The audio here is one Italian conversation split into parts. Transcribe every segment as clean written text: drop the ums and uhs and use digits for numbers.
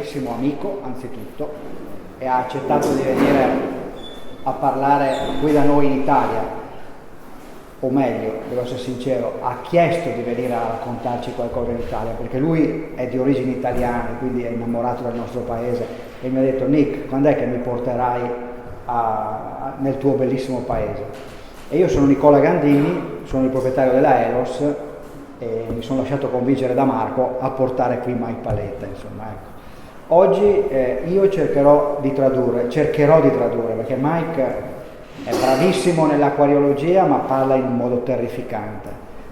carissimo amico anzitutto, e ha accettato di venire a parlare qui da noi in Italia, o meglio, devo essere sincero, ha chiesto di venire a raccontarci qualcosa in Italia, perché lui è di origini italiane, quindi è innamorato del nostro paese, e mi ha detto: Nick, quando è che mi porterai nel tuo bellissimo paese? E io sono Nicola Gandini, sono il proprietario della Eros, e mi sono lasciato convincere da Marco a portare qui Mike Paletta, insomma, ecco. Oggi io cercherò di tradurre, perché Mike è bravissimo nell'acquariologia, ma parla in un modo terrificante,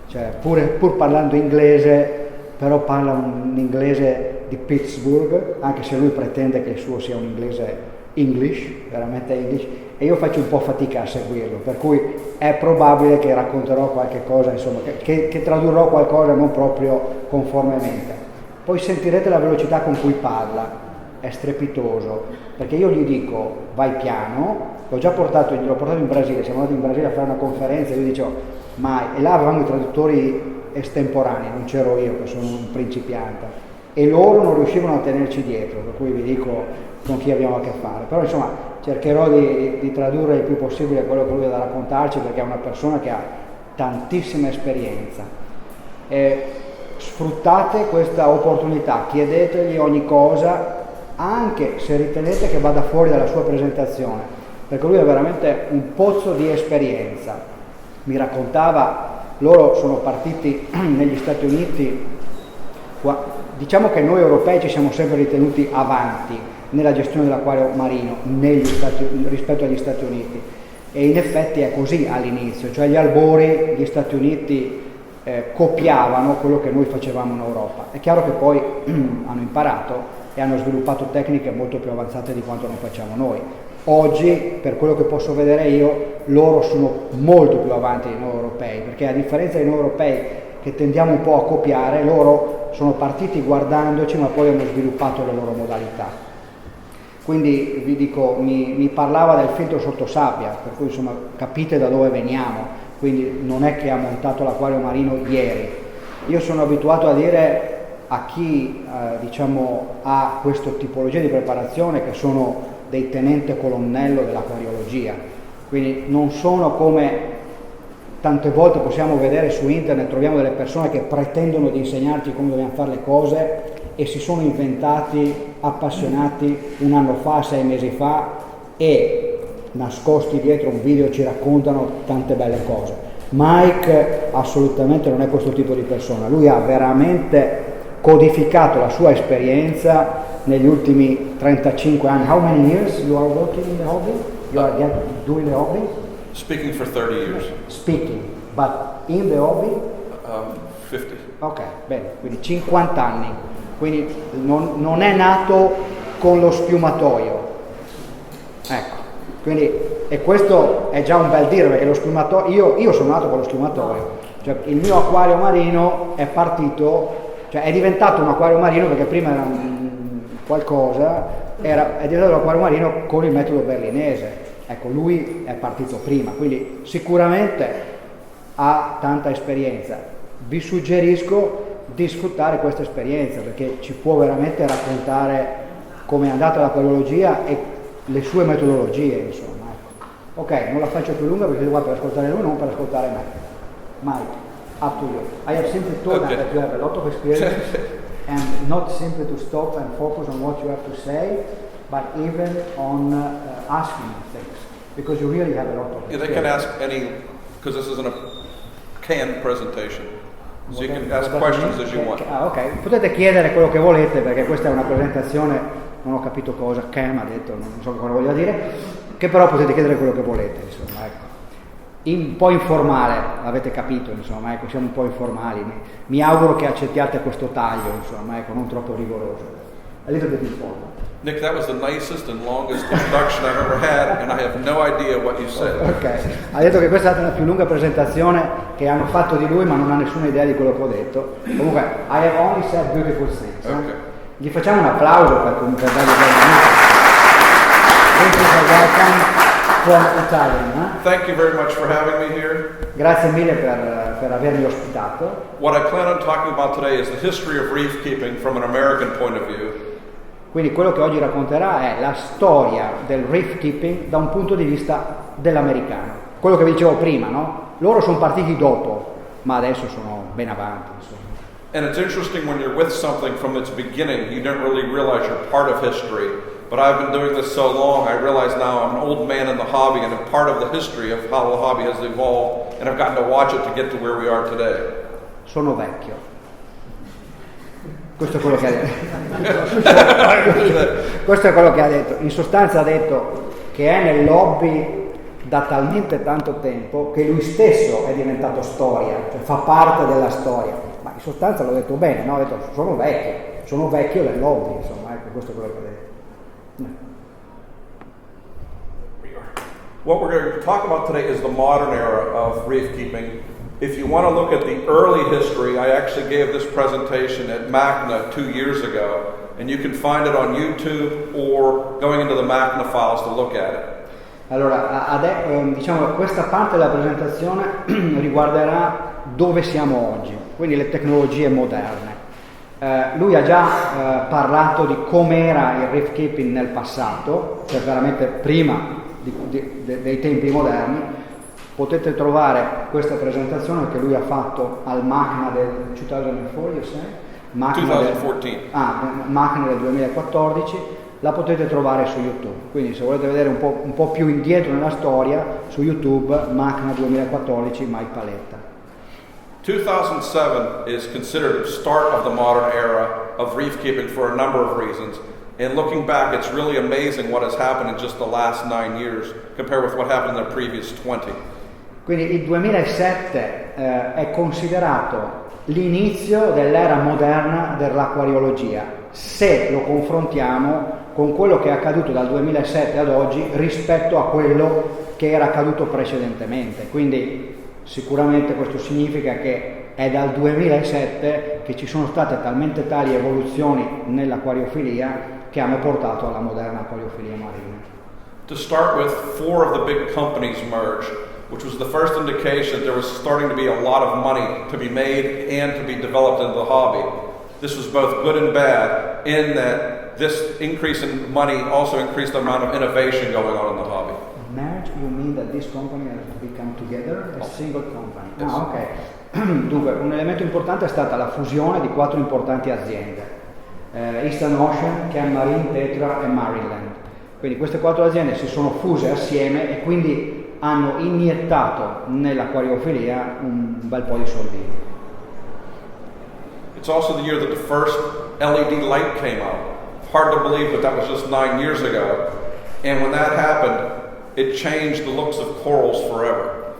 cioè pur parlando inglese, però parla un inglese di Pittsburgh, anche se lui pretende che il suo sia un inglese English, veramente English, e io faccio un po' fatica a seguirlo, per cui è probabile che racconterò qualche cosa, insomma, che tradurrò qualcosa non proprio conformemente. Poi sentirete la velocità con cui parla, è strepitoso, perché io gli dico vai piano, l'ho portato in Brasile, siamo andati in Brasile a fare una conferenza, e io dicevo e là avevamo i traduttori estemporanei, non c'ero io che sono un principiante, e loro non riuscivano a tenerci dietro, per cui vi dico con chi abbiamo a che fare. Però insomma cercherò di tradurre il più possibile quello che lui ha da raccontarci, perché è una persona che ha tantissima esperienza. Sfruttate questa opportunità, chiedetegli ogni cosa, anche se ritenete che vada fuori dalla sua presentazione, perché lui è veramente un pozzo di esperienza. Mi raccontava, loro sono partiti negli Stati Uniti, diciamo che noi europei ci siamo sempre ritenuti avanti nella gestione dell'acquario marino rispetto agli Stati Uniti, e in effetti è così all'inizio, cioè agli albori gli Stati Uniti copiavano quello che noi facevamo in Europa. È chiaro che poi hanno imparato e hanno sviluppato tecniche molto più avanzate di quanto non facciamo noi. Oggi, per quello che posso vedere io, loro sono molto più avanti di noi europei, perché a differenza di noi europei che tendiamo un po' a copiare, loro sono partiti guardandoci, ma poi hanno sviluppato le loro modalità. Quindi vi dico, mi parlava del filtro sottosabbia, per cui insomma capite da dove veniamo, quindi non è che ha montato l'acquario marino ieri. Io sono abituato a dire a chi ha questa tipologia di preparazione che sono dei tenente colonnello dell'acquariologia, quindi non sono come tante volte possiamo vedere su internet, troviamo delle persone che pretendono di insegnarci come dobbiamo fare le cose e si sono inventati, appassionati un anno fa, 6 mesi fa, e nascosti dietro un video ci raccontano tante belle cose. Mike assolutamente non è questo tipo di persona, lui ha veramente codificato la sua esperienza negli ultimi 35 anni. How many years you are working in the hobby? You are doing the hobby? Speaking for 30 years. Speaking, but in the hobby? 50. Ok, bene, quindi 50 anni. Quindi non è nato con lo schiumatoio. Ecco, quindi, e questo è già un bel dire, perché lo schiumatoio, io sono nato con lo schiumatoio, cioè il mio acquario marino è partito, cioè è diventato un acquario marino perché prima era qualcosa, è diventato un acquario marino con il metodo berlinese. Ecco, lui è partito prima, quindi sicuramente ha tanta esperienza. Vi suggerisco di sfruttare questa esperienza, perché ci può veramente raccontare come è andata l'acquariologia e le sue metodologie, insomma. Ecco. Ok, non la faccio più lunga perché sono qua per ascoltare lui, non per ascoltare me. Mike, up to you. I have simply told them that you have a lot of experience and not simply to stop and focus on what you have to say, but even on asking things, because you really have a lot of experience. Yeah, they can ask any, because this isn't a canned presentation. So you can ask questions as you want. Ok, potete chiedere quello che volete, perché questa è una presentazione, non ho capito cosa, Cam ha detto, non so cosa voglia dire, che però potete chiedere quello che volete, insomma, ecco. Un po' informale, avete capito, insomma, ecco, siamo un po' informali. Mi auguro che accettiate questo taglio, insomma, ecco, non troppo rigoroso. A little bit informal. Nick, that was the nicest and longest introduction I've ever had, and I have no idea what you said. Ok, ha detto che questa è stata la più lunga presentazione che hanno fatto di lui, ma non ha nessuna idea di quello che ho detto. Comunque, I have only said beautiful things. Okay. Gli facciamo un applauso per dargli benvenuto. Thank you for welcome from Italia. Thank you very much for having me here. Grazie mille per avermi ospitato. What I plan on talking about today is the history of reef keeping from an American point of view. Quindi quello che oggi racconterà è la storia del reef keeping da un punto di vista dell'americano. Quello che vi dicevo prima, no? Loro sono partiti dopo, ma adesso sono ben avanti, insomma. And it's interesting when you're with something from its beginning, you don't really realize you're part of history. But I've been doing this so long, I realize now I'm an old man in the hobby and I'm part of the history of how the hobby has evolved, and I've gotten to watch it to get to where we are today. Sono vecchio. Questo è quello che ha detto. Questo è quello che ha detto. In sostanza ha detto che è nel hobby da talmente tanto tempo che lui stesso è diventato storia, cioè fa parte della storia. Ma in sostanza l'ho detto bene, no? Ha detto sono vecchio del hobby, insomma, ecco, questo è quello che ha detto. What we're going to talk about today is the modern era of reef keeping. If you want to look at the early history, I actually gave this presentation at MACNA 2 years ago, and you can find it on YouTube or going into the MACNA files to look at it. Allora, diciamo questa parte della presentazione riguarderà dove siamo oggi, quindi le tecnologie moderne. Lui ha già parlato di com'era il reef keeping nel passato, cioè veramente prima dei tempi moderni. Potete trovare questa presentazione che lui ha fatto al MACNA del 2004, you say? 2014. MACNA del 2014. La potete trovare su YouTube, quindi se volete vedere un po' più indietro nella storia, su YouTube, MACNA 2014, My Paletta. 2007 is considered the start of the modern era of reef keeping for a number of reasons. And looking back, it's really amazing what has happened in just the last 9 years compared with what happened in the previous 20. Quindi il 2007 è considerato l'inizio dell'era moderna dell'acquariologia, se lo confrontiamo con quello che è accaduto dal 2007 ad oggi rispetto a quello che era accaduto precedentemente. Quindi sicuramente questo significa che è dal 2007 che ci sono state talmente tali evoluzioni nell'acquariofilia che hanno portato alla moderna acquariofilia marina. To start with, 4 of the big companies merged, which was the first indication there was starting to be a lot of money to be made and to be developed into the hobby. This was both good and bad in that this increase in money also increased the amount of innovation going on in the hobby. Merge, you mean that this company has become together a single company? Yes. Ah, ok. Dunque, un elemento importante è stata la fusione di 4 importanti aziende. Eastern Ocean, Can Marine, Tetra e Maryland. Quindi queste 4 aziende si sono fuse assieme e quindi hanno iniettato nell'acquariofilia un bel po' di soldini. It's also the year that the first LED light came out. Hard to believe, but that was just 9 years ago. And when that happened, it changed the looks of corals forever.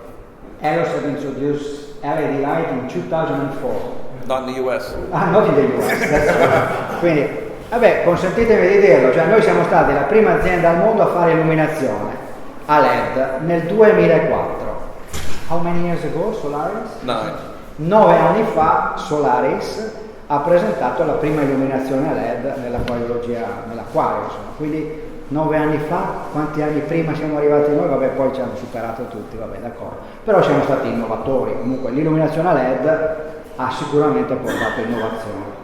Elos have introduced LED light in 2004. Not in the US. Not in the US. Quindi, vabbè, consentitemi di dirlo, cioè noi siamo stati la prima azienda al mondo a fare illuminazione a LED nel 2004. How many years ago, Solaris? 9 anni fa Solaris ha presentato la prima illuminazione a LED nell'acquariologia, nell'acquario, insomma. Quindi 9 anni fa, quanti anni prima siamo arrivati noi? Vabbè, poi ci hanno superato tutti, vabbè, d'accordo. Però siamo stati innovatori, comunque l'illuminazione a LED ha sicuramente portato innovazione.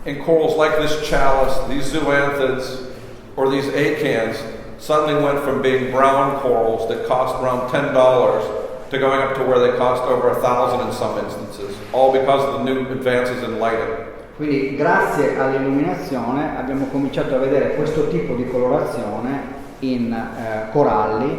And corals like this chalice, these zoanthids, or these acans suddenly went from being brown corals that cost around $10 to going up to where they cost over $1,000 in some instances, all because of the new advances in lighting. Quindi grazie all'illuminazione abbiamo cominciato a vedere questo tipo di colorazione in coralli,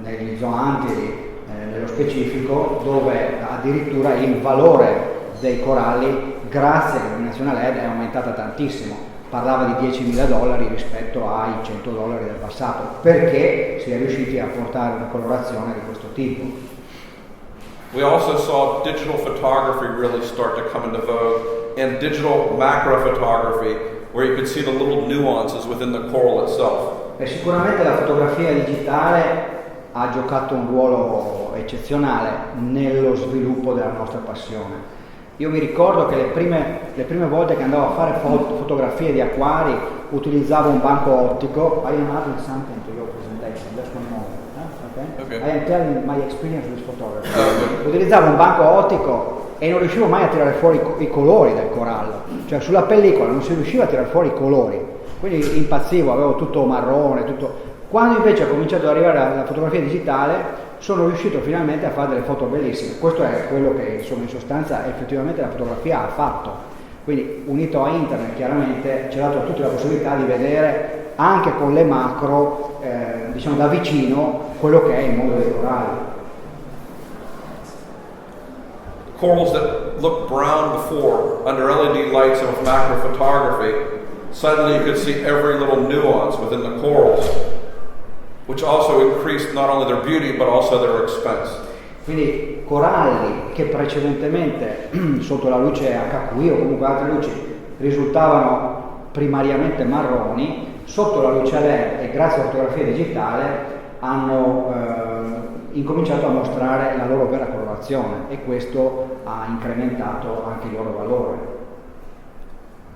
negli zoantidi nello specifico, dove addirittura il valore dei coralli grazie all'illuminazione LED è aumentata tantissimo. Parlava di $10.000 rispetto ai $100 del passato, perché si è riusciti a portare una colorazione di questo tipo. We also saw digital photography really start to come into vogue, and digital macro photography, where you could see the little nuances within the coral itself. E sicuramente la fotografia digitale ha giocato un ruolo eccezionale nello sviluppo della nostra passione. Io mi ricordo che le prime volte che andavo a fare fotografie di acquari utilizzavo un banco ottico. I am adding something to your presentation, just one moment. Okay? Okay. I am telling my experience with photography. Utilizzavo un banco ottico e non riuscivo mai a tirare fuori i colori del corallo, cioè sulla pellicola non si riusciva a tirare fuori i colori, quindi impazzivo, avevo tutto marrone, tutto. Quando invece ho cominciato ad arrivare alla fotografia digitale sono riuscito finalmente a fare delle foto bellissime. Questo è quello che insomma in sostanza effettivamente la fotografia ha fatto, quindi unito a internet chiaramente ci ha dato a tutti la possibilità di vedere anche con le macro diciamo da vicino quello che è il mondo dei coralli. Corals that looked brown before under LED lights and with macro photography, suddenly you could see every little nuance within the corals, which also increased not only their beauty but also their expense. Quindi coralli che precedentemente sotto la luce HQ o comunque altre luci risultavano primariamente marroni, sotto la luce LED e grazie alla fotografia digitale hanno incominciato a mostrare la loro vera colorazione e questo ha incrementato anche il loro valore.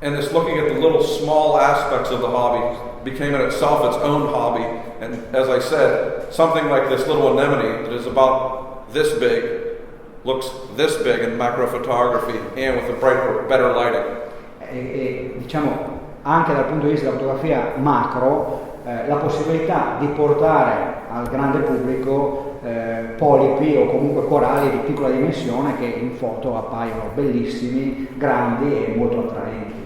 And this looking at the little small aspects of the hobby became in itself its own hobby. And as I said, something like this little anemone that is about this big looks this big in macro photography and with a brighter, better lighting. E diciamo anche dal punto di vista della fotografia macro la possibilità di portare al grande pubblico polipi o comunque coralli di piccola dimensione che in foto appaiono bellissimi, grandi e molto attraenti.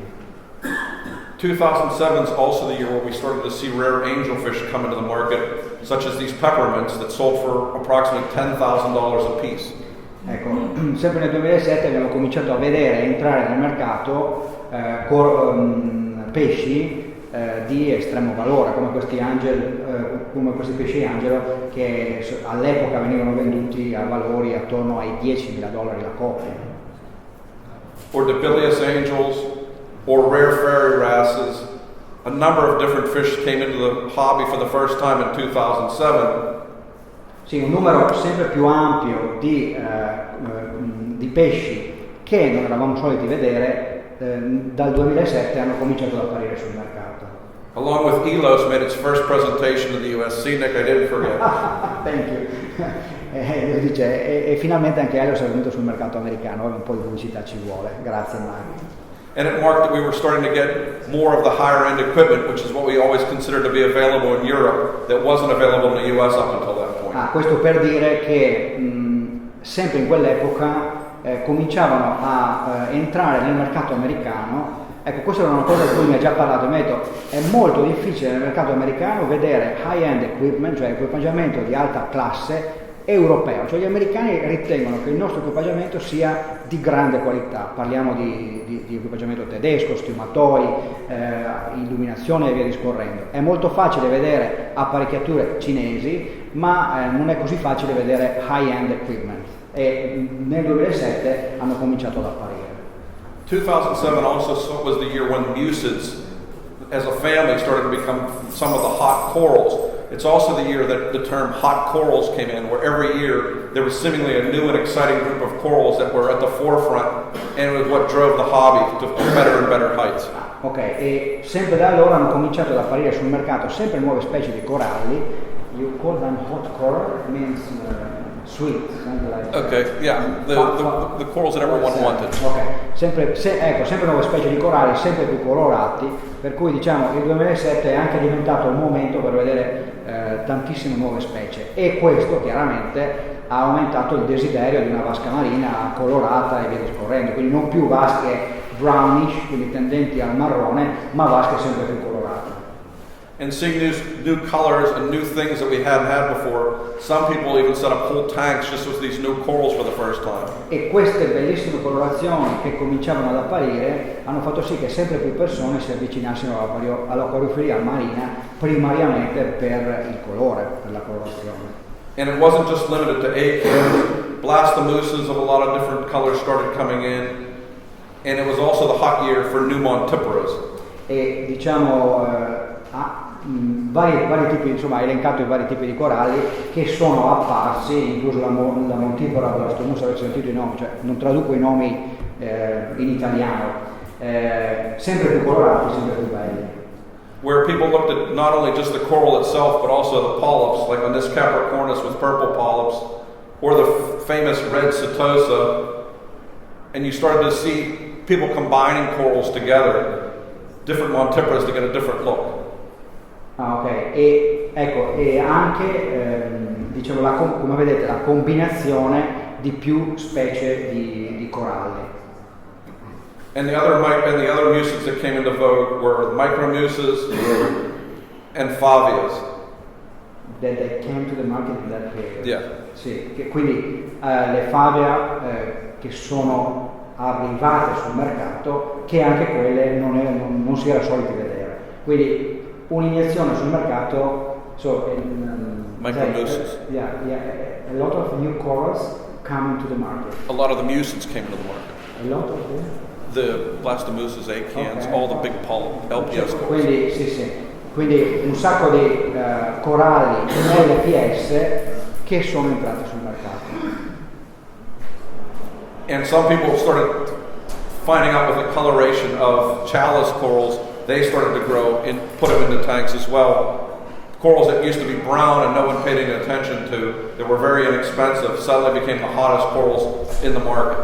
2007 is also the year where we started to see rare angelfish come into the market, such as these peppermints that sold for approximately $10,000 a piece. Ecco, sempre nel 2007 abbiamo cominciato a vedere entrare nel mercato pesci di estremo valore, come questi pesci angelo che all'epoca venivano venduti a valori attorno ai $10,000 la coppia. Or Debilius angels, or rare fairy wrasses. A number of different fish came into the hobby for the first time in 2007. Sì, un numero sempre più ampio di pesci che non eravamo soliti vedere dal 2007 hanno cominciato ad apparire sul mercato. Along with Elos made its first presentation in the US. See, Nick, I didn't forget. Thank you. Dice, e finalmente anche Elos è venuto sul mercato americano, un po' di pubblicità ci vuole. Grazie Mario. And it marked that we were starting to get more of the higher end equipment, which is what we always considered to be available in Europe, that wasn't available in the US up until that point. Questo per dire che sempre in quell'epoca cominciavano a entrare nel mercato americano. Ecco, questa era una cosa di cui mi ha già parlato, mi ha detto, è molto difficile nel mercato americano vedere high-end equipment, cioè equipaggiamento di alta classe europeo, cioè gli americani ritengono che il nostro equipaggiamento sia di grande qualità, parliamo di equipaggiamento tedesco, schiumatoi, illuminazione e via discorrendo. È molto facile vedere apparecchiature cinesi, ma non è così facile vedere high-end equipment e nel 2007 hanno cominciato ad apparire. 2007 also was the year when mucids, as a family, started to become some of the hot corals. It's also the year that the term hot corals came in, where every year there was seemingly a new and exciting group of corals that were at the forefront, and it was what drove the hobby to better and better heights. Ok, e sempre da allora hanno cominciato ad apparire sul mercato sempre nuove specie di coralli. You call them hot coral, means sweet, something like that. Okay, yeah, the corals that everyone wanted. Ok, sempre nuove specie di coralli, sempre più colorati, per cui diciamo il 2007 è anche diventato un momento per vedere tantissime nuove specie e questo chiaramente ha aumentato il desiderio di una vasca marina colorata e via discorrendo, quindi non più vasche brownish, quindi tendenti al marrone, ma vasche sempre più colorate. And seeing these new colors and new things that we hadn't had before, some people even set up whole tanks just with these new corals for the first time. E queste bellissime colorazioni che cominciavano ad apparire hanno fatto sì che sempre più persone si avvicinassero all'acquariofilia marina primariamente per il colore, per la colorazione. And it wasn't just limited to acorns, blastomuses of a lot of different colors started coming in, and it was also the hot year for new montiparas. E diciamo vari tipi, insomma, ha elencato i vari tipi di coralli che sono apparsi, incluso la montipora, blastomusa, avete sentito i nomi, cioè non traduco i nomi in italiano, sempre più colorati, sempre più belli. Where people looked at not only just the coral itself, but also the polyps, like on this Capricornus with purple polyps, or the famous red setosa, and you started to see people combining corals together, different montiferas to get a different look. Ah, ok, e ecco, e anche dicevo, come vedete, la combinazione di più specie di coralli. And the other mucids that came into vogue were micromuces and favias. That came to the market in that period. Yeah. Sì, quindi le favia che sono arrivate sul mercato, che anche quelle non si era soliti vedere. Quindi un'iniezione sul mercato, micromuces. A lot of new corals coming to the market. A lot of the mucids came into the market. A lot of them? The blastomuces, acans, Okay. all the big LPS corals. Quindi sì, quindi un sacco di coralli LPS che sono entrati sul mercato. And some people started finding out with the coloration of chalice corals, they started to grow and put them into tanks as well. Corals that used to be brown and no one paid any attention to, that were very inexpensive, suddenly became the hottest corals in the market.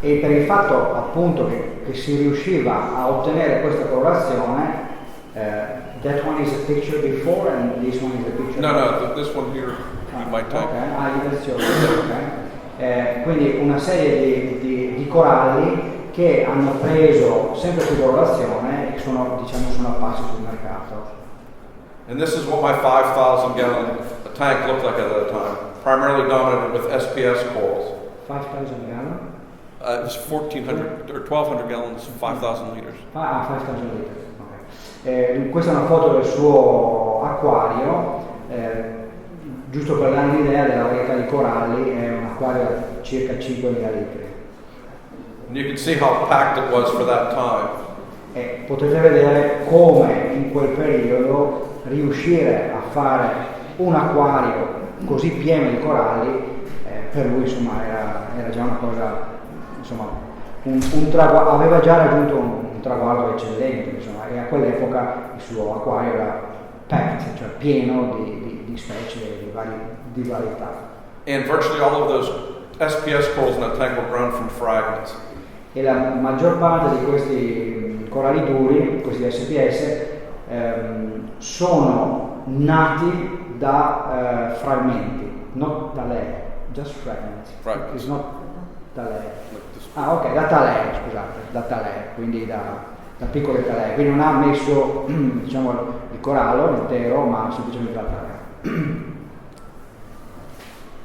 E per il fatto appunto che si riusciva a ottenere questa colorazione, that one is a picture before and this one is a picture No, this one here, you might take. Quindi una serie di coralli che hanno preso sempre più colorazione e sono apparsi sul mercato. And this is what my 5,000 gallon tank looked like at that time, primarily dominated with SPS corals. 5,000 gallon? It was 1,400 or 1,200 gallons, 5,000 liters. 5,000 litri. Okay. Questa è una foto del suo acquario, giusto per dare un'idea della varietà di coralli, è un acquario da circa 5.000 litri. And you can see how packed it was for that time. E potete vedere come in quel periodo riuscire a fare un acquario così pieno di coralli, per lui insomma era già una cosa, insomma, aveva già raggiunto un traguardo eccellente, insomma, e a quell'epoca il suo acquario era packed, cioè pieno di specie di varietà. And virtually all of those SPS corals in that tank were grown from fragments. E la maggior parte di questi coralli duri, questi SPS, sono nati da frammenti, not talè, just fragments. Fragments. It's not talè. Ah, ok, da talè, scusate, da talè, quindi da piccole talè. Quindi non ha messo, diciamo, il corallo intero, ma semplicemente la talè.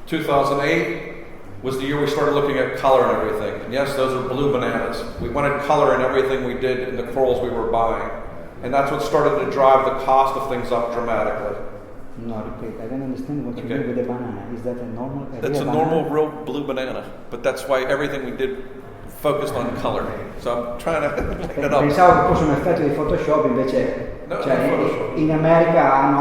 2008 was the year we started looking at color and everything. And yes, those are blue bananas. We wanted color in everything we did in the corals we were buying. And that's what started to drive the cost of things up dramatically. No, repeat. I don't understand what you mean with the banana. Is that a normal? That's a normal, real blue banana. But that's why everything we did focused on color. So I'm trying to make it up. Pensavo che fosse un effetto di Photoshop, invece No, cioè, Photoshop. in America avevano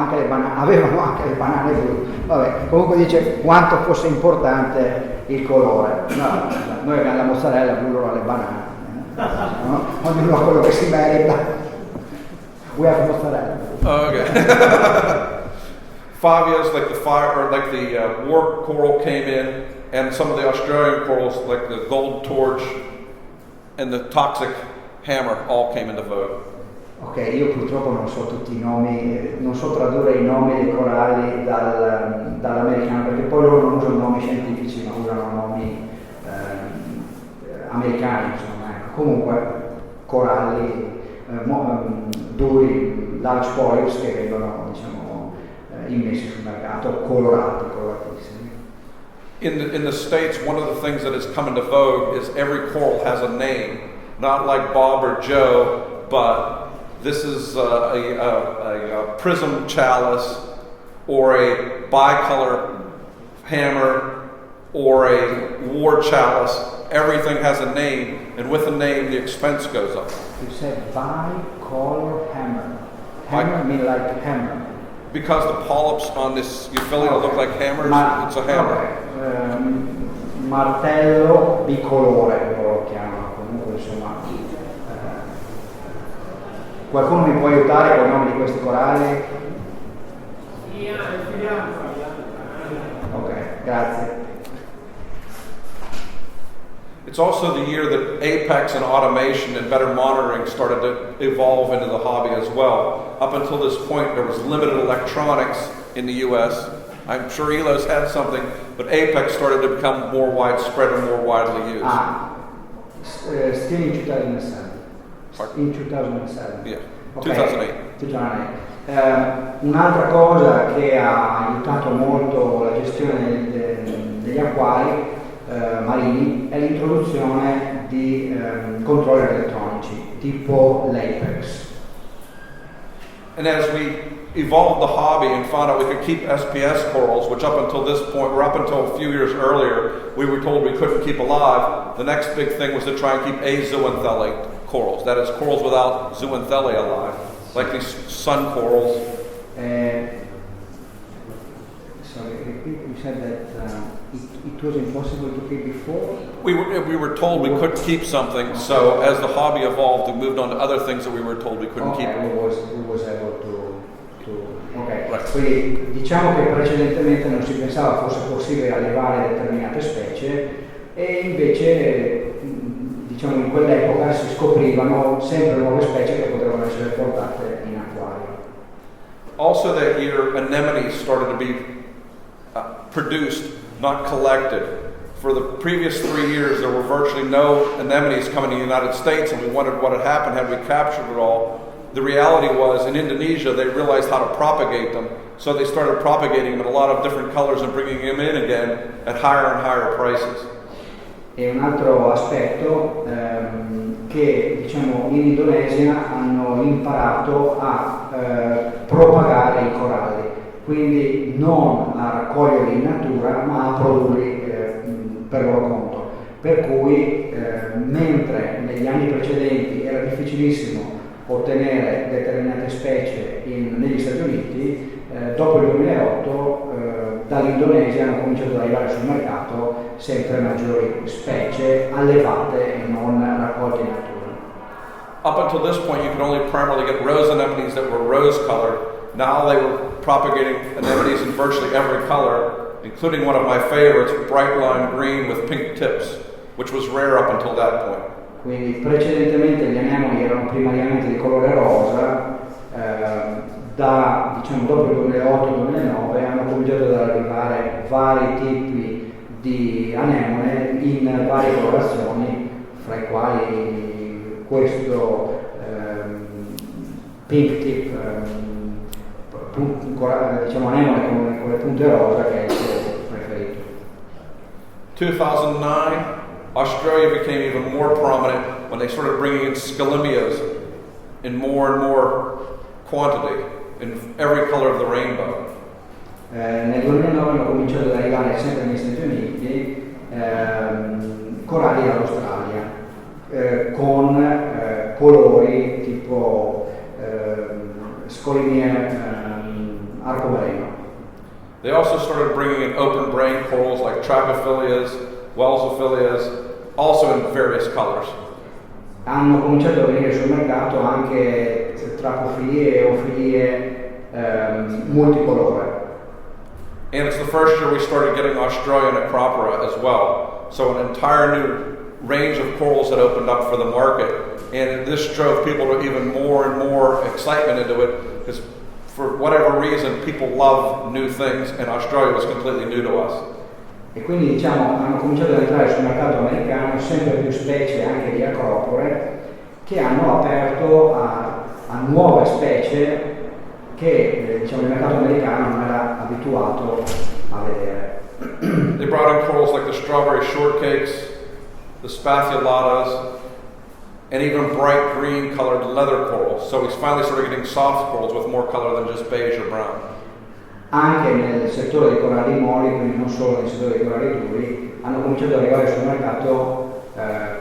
anche le banane blu. Vabbè, comunque dice quanto fosse importante il colore. No, noi abbiamo la mozzarella, blu, loro le banane. No? Ognuno ha quello che si merita. We have mozzarella. Oh, okay. Favias, like the war coral came in, and some of the Australian corals, like the gold torch and the toxic hammer, all came into vogue. Ok, io purtroppo non so tutti i nomi, non so tradurre i nomi dei coralli dall'americano, perché poi loro non usano nomi scientifici, ma usano nomi americani, insomma. Comunque, coralli duri, large polyps che vengono, diciamo, immessi sul mercato, coloratissimi. In the States, one of the things that has come into vogue is every coral has a name, not like Bob or Joe, but this is a prism chalice, or a bicolor hammer, or a war chalice. Everything has a name, and with a name, the expense goes up. You said bicolor hammer. Hammer mean like hammer. Because the polyps on this euphyllia look like hammers, it's a hammer. Martello bicolore lo chiamano, comunque insomma. Qualcuno mi può aiutare con i nomi di questi coralli? Ok, grazie. It's also the year that apex and automation and better monitoring started to evolve into the hobby as well. Up until this point, there was limited electronics in the US. I'm sure Elo's had something, but apex started to become more widespread and more widely used. Still in 2007. Pardon? In 2007. Yeah, Okay. 2008. 2008. Un'altra cosa che ha aiutato molto la gestione degli acquari marini è l'introduzione di controlli elettronici tipo l'Apex. And as we evolved the hobby and found out we could keep SPS corals, which up until this point, or up until a few years earlier, we were told we couldn't keep alive, the next big thing was to try and keep azooxanthellate corals, that is, corals without zooxanthellae alive, like these sun corals. Sorry, you said that it was impossible to keep before? We were told we couldn't keep something, so as the hobby evolved, we moved on to other things that we were told we couldn't keep. We was able to ok, Right. quindi diciamo che precedentemente non si pensava fosse possibile allevare determinate specie e invece diciamo in quell'epoca si scoprivano sempre nuove specie che potevano essere portate in acquario. Also that year, anemones started to be produced, not collected. For the previous 3 years, there were virtually no anemones coming to the United States, and we wondered what had happened had we captured it all. The reality was, in Indonesia, they realized how to propagate them, so they started propagating them in a lot of different colors and bringing them in again at higher and higher prices. E un altro aspetto che diciamo in Indonesia hanno imparato a propagare i coralli, quindi non a raccoglierli in natura ma a produrli per loro conto. Per cui mentre negli anni precedenti era difficilissimo ottenere determinate specie negli Stati Uniti, dopo il 2008 dall'Indonesia hanno cominciato ad arrivare sul mercato sempre maggiori specie allevate e non raccolte in natura. Up until this point, you could only primarily get rose anemones that were rose-colored. Now they were propagating anemones in virtually every color, including one of my favorites, bright lime green with pink tips, which was rare up until that point. Quindi precedentemente gli anemoni erano primariamente di colore rosa, dopo il 2008-2009 hanno cominciato ad arrivare vari tipi di anemone in varie colorazioni, fra i quali questo pink tip, diciamo anemone con le punte rosa, che è il suo preferito. 2009, Australia became even more prominent when they started bringing in scalimias in more and more quantity, in every color of the rainbow. Nel 2009 hanno cominciato ad arrivare sempre negli Stati Uniti coralli dall'Australia con colori tipo scolimie arcobaleno. They also started bringing in open brain corals like Trachophilias, Wellsophilias, also in various colors. Hanno cominciato a venire sul mercato anche tracofilie e ofilie multicolore. And it's the first year we started getting Australian acropora as well. So an entire new range of corals had opened up for the market. And this drove people to even more and more excitement into it, because for whatever reason, people love new things, and Australia was completely new to us. E quindi diciamo hanno cominciato ad entrare sul mercato americano sempre più specie anche di acropore che hanno aperto a nuove specie che diciamo il mercato americano non era abituato a vedere. They brought in corals like the strawberry shortcakes, the spathulatas, and even bright green colored leather corals. So we finally started getting soft corals with more color than just beige or brown. Anche nel settore dei coralli molli, quindi non solo nel settore dei coralli duri, hanno cominciato ad arrivare sul mercato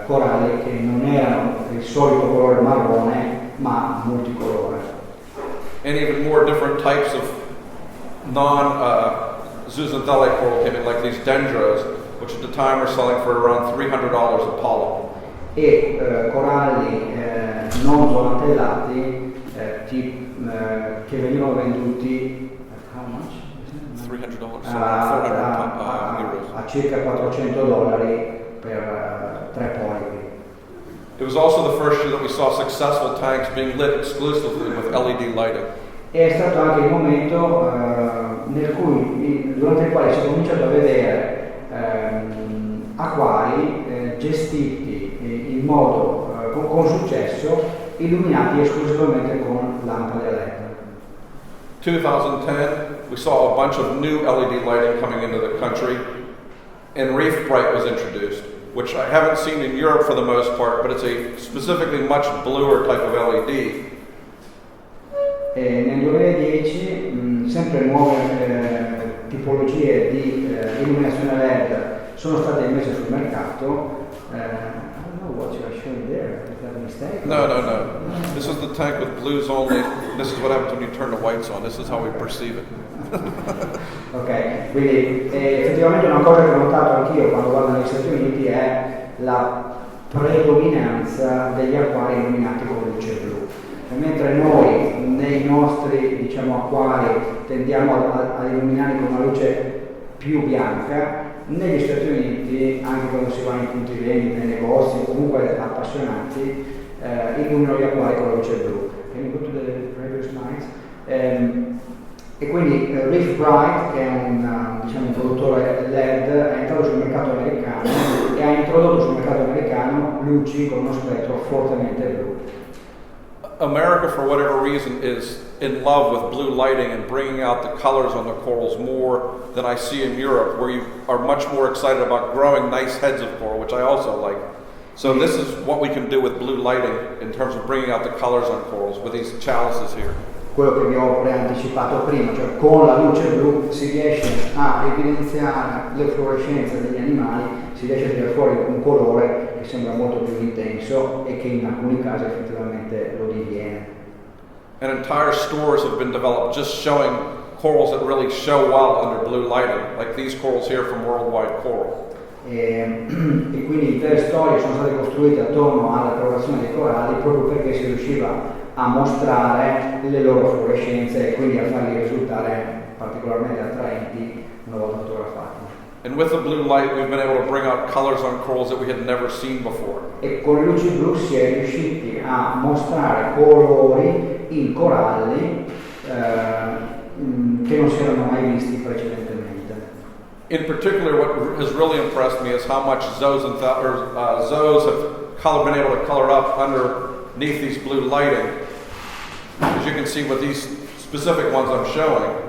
coralli che non erano il solito colore marrone ma multicolore. And even more different types of non-zooxanthellae coral came in, like these dendros, which at the time were selling for around $300 a polyp. E coralli non zoantellati che venivano venduti how much? $300, a circa $400 per 3 polipi. It was also the first year that we saw successful tanks being lit exclusively with LED lighting. E è stato anche il momento durante il quale si è cominciato a vedere acquari gestiti in modo con successo, illuminati esclusivamente con lampade a LED. 2010, we saw a bunch of new LED lighting coming into the country, and Reef Bright was introduced, which I haven't seen in Europe for the most part, but it's a specifically much bluer type of LED. E nel 2010 sempre nuove tipologie di illuminazione LED sono state immesse sul mercato. I don't know what you are showing there. Is that a mistake? No. This is the tank with blues only. This is what happens when you turn the whites on. This is how we perceive it. Ok, quindi effettivamente una cosa che ho notato anch'io quando vado negli Stati Uniti è la predominanza degli acquari illuminati con luce blu. E mentre noi nei nostri acquari tendiamo a illuminarli con una luce più bianca, negli Stati Uniti, anche quando si va in punti vendita, nei negozi o comunque appassionati, illuminano gli acquari con la luce blu. Can you go to the previous slides? E quindi Reef Bright, che è un produttore LED, è entrato sul mercato americano e ha introdotto sul mercato americano luci con uno spettro fortemente blu. America, for whatever reason, is in love with blue lighting and bringing out the colors on the corals more than I see in Europe, where you are much more excited about growing nice heads of coral, which I also like. So this is what we can do with blue lighting in terms of bringing out the colors on corals with these chalices here. Quello che vi ho preanticipato prima, cioè con la luce blu si riesce a evidenziare le fluorescenze degli animali, si riesce a tirare fuori un colore che sembra molto più intenso e che in alcuni casi effettivamente lo diviene. And entire stores have been developed just showing corals that really show well under blue lighting, like these corals here from Worldwide Coral. E quindi intere storie sono state costruite attorno alla colorazione dei coralli proprio perché si riusciva a mostrare le loro fluorescenze e quindi a farli risultare particolarmente attraenti una volta fotografati. And with the blue light we've been able to bring out colors on corals that we had never seen before. E con le luci blu si è riusciti a mostrare colori in coralli che non si erano mai visti precedentemente. In particular, what has really impressed me is how much zoes have been able to color up underneath these blue lighting. As you can see with these specific ones I'm showing.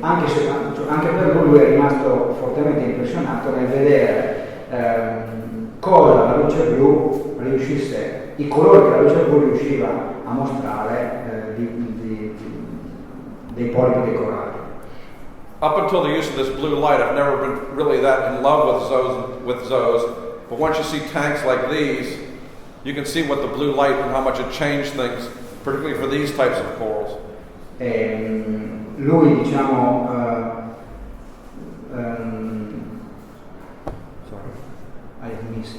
Anche per lui è rimasto fortemente impressionato nel vedere cosa la luce blu riuscisse, i colori che la luce blu riusciva a mostrare dei polipi dei coralli. Up until the use of this blue light, I've never been really that in love with zoes. But once you see tanks like these, you can see what the blue light and how much it changed things, particularly for these types of corals. Lui, sorry, I missed.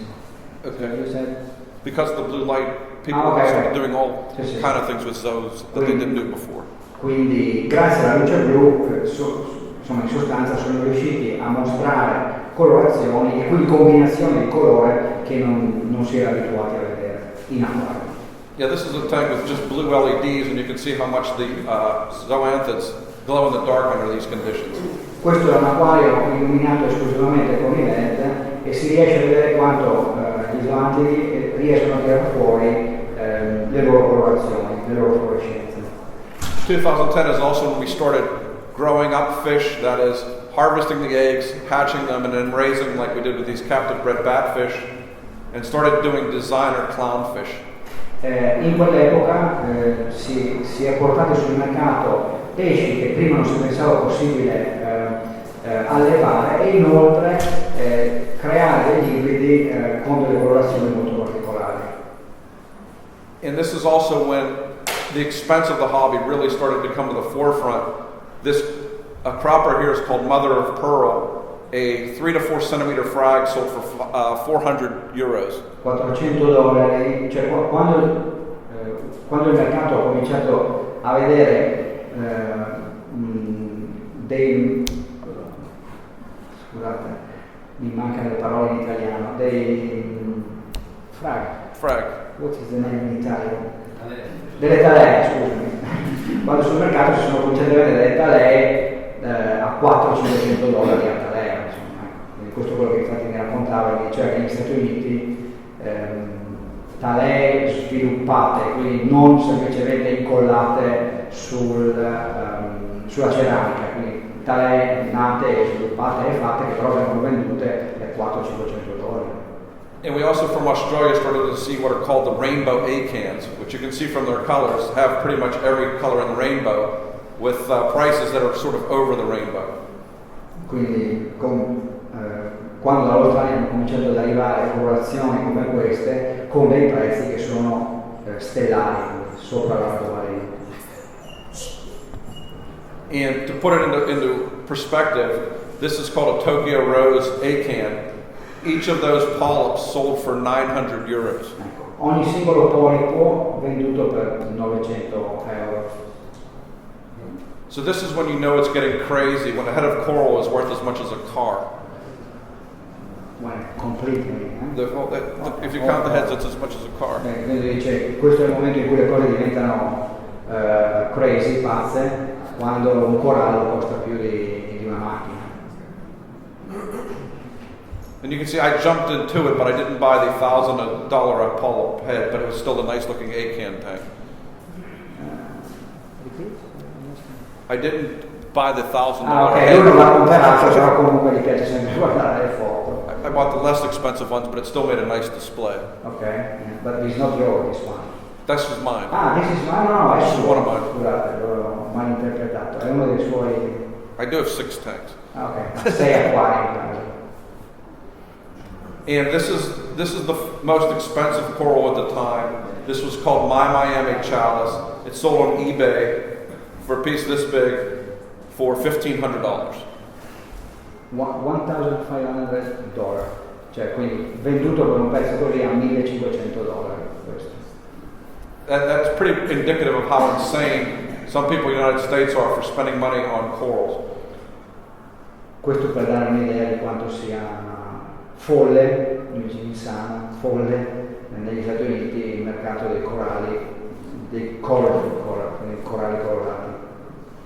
Okay. You said? Because of the blue light, people are doing all kind of things with zoes that they didn't do before. Quindi, grazie alla luce blu, in sostanza sono riusciti a mostrare colorazioni e quindi combinazioni di colore che non si era abituati a vedere in acquario. Yeah, this is a tank with just blue LEDs, and you can see how much the zoanthids glow in the dark under these conditions. Questo è un acquario illuminato esclusivamente con i LED e si riesce a vedere quanto gli zoantidi riescono a tirare fuori le loro colorazioni, le loro fluorescenze. 2010 is also when we started growing up fish, that is, harvesting the eggs, hatching them, and then raising them like we did with these captive bred batfish, and started doing designer clownfish. In quell'epoca si è portato sul mercato pesci che prima non si pensava possibile allevare e inoltre creare degli ibridi con delle colorazioni molto particolari. And this is also when the expense of the hobby really started to come to the forefront. This cropper here is called Mother of Pearl. A 3 to 4 centimeter frag sold for €400. $400, cioè quando il mercato ha cominciato a vedere mi mancano le parole in italiano, dei frag. What is the name in Italian? Delle talee, scusami. Quando sul mercato si sono cominciate a vendere delle talee a $400-500 a talea, insomma. Quindi questo è quello che infatti mi raccontava, che diceva che negli Stati Uniti talee sviluppate, quindi non semplicemente incollate sulla ceramica, quindi talee nate, sviluppate e fatte che però vengono vendute a $400-500. And we also from Australia started to see what are called the rainbow A-cans, which you can see from their colors have pretty much every color in the rainbow with prices that are sort of over the rainbow. Quindi quando dall'Australia hanno cominciato ad arrivare colorazioni come queste con dei prezzi che sono stellari, sopra l'arcobaleno. And to put it into perspective, this is called a Tokyo Rose A-can. Each of those polyps sold for €900. Ecco, ogni singolo polipo venduto per €900. So this is when you know it's getting crazy, when a head of coral is worth as much as a car. When completely. If you count the heads, it's as much as a car. Quindi dice, questo è il momento in cui le cose diventano crazy, pazze, quando un corallo costa più di una macchina. And you can see I jumped into it, but I didn't buy the $1,000 polyp head, but it was still a nice looking A-can tank. I didn't buy the $1,000 head. Lui non l'ha comprato, però comunque gli piace sempre guardare le foto. I bought the less expensive ones, but it still made a nice display. Okay, but it's not yours, this one. This is mine. This is mine? No, This is one of mine. Scusate, l'ho mal interpretato. È uno dei suoi... I do have 6 tanks. Ok, 6 acquari in casa. And this is the most expensive coral at the time. This was called My Miami Chalice. It's sold on eBay for a piece this big for $1,500. $1,500, cioè quindi venduto per un pezzo così a $1,500 questo. That's pretty indicative of how insane some people in the United States are for spending money on corals. Questo per dare un'idea di quanto sia folle, insano, folle negli Stati Uniti il mercato dei coralli, dei colorful coral, quindi coralli colorati.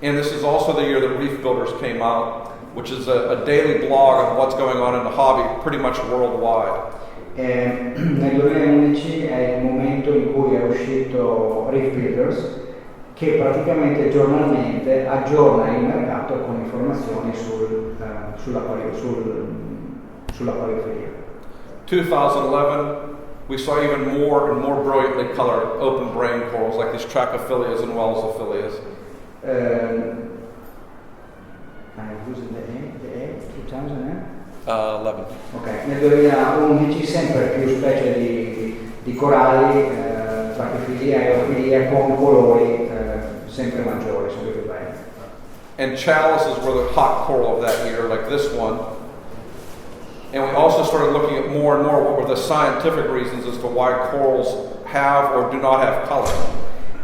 And this is also the year that Reef Builders came out, which is a daily blog of what's going on in the hobby pretty much worldwide. Nel 2011 è il momento in cui è uscito Reef Builders, che praticamente giornalmente aggiorna il mercato con informazioni sull'acquariofilia. 2011, we saw even more and more brilliantly colored open brain corals like these Trachyphilias and Wellsophilias. Who's the A? 2011? 11. Ok, nel 2011 sempre più specie di coralli, Trachyphilia e Eofilia con colori sempre maggiori, sempre più belli. And chalices were the hot coral of that year, like this one. And we also started looking at more and more what were the scientific reasons as to why corals have or do not have color.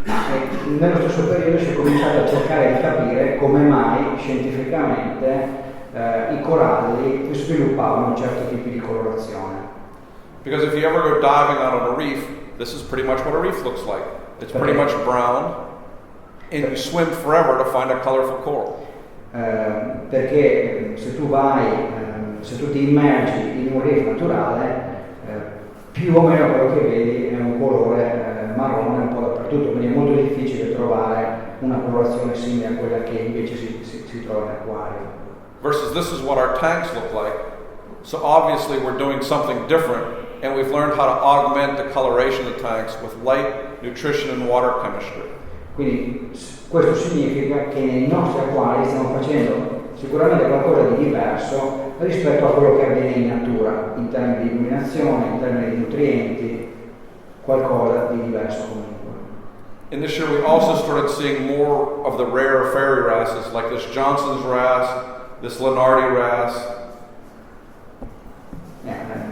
Nello stesso periodo si è cominciato a cercare di capire come mai scientificamente i coralli sviluppavano certi tipi di colorazione. Because if you ever go diving out on a reef, this is pretty much what a reef looks like. It's pretty much brown, and you swim forever to find a colorful coral. Perché se tu ti immergi in un reef naturale, più o meno quello che vedi è un colore marrone un po' dappertutto, quindi è molto difficile trovare una colorazione simile a quella che invece si trova in acquario. Versus this is what our tanks look like. So obviously we're doing something different, and we've learned how to augment the coloration of the tanks with light, nutrition, and water chemistry. Quindi questo significa che nei nostri acquari stiamo facendo sicuramente qualcosa di diverso rispetto a quello che avviene in natura, in termini di illuminazione, in termini di nutrienti, qualcosa di diverso comunque. And this year we also started seeing more of the rare fairy wrasses, like this Johnson's wrasse, this Lenardi wrasse.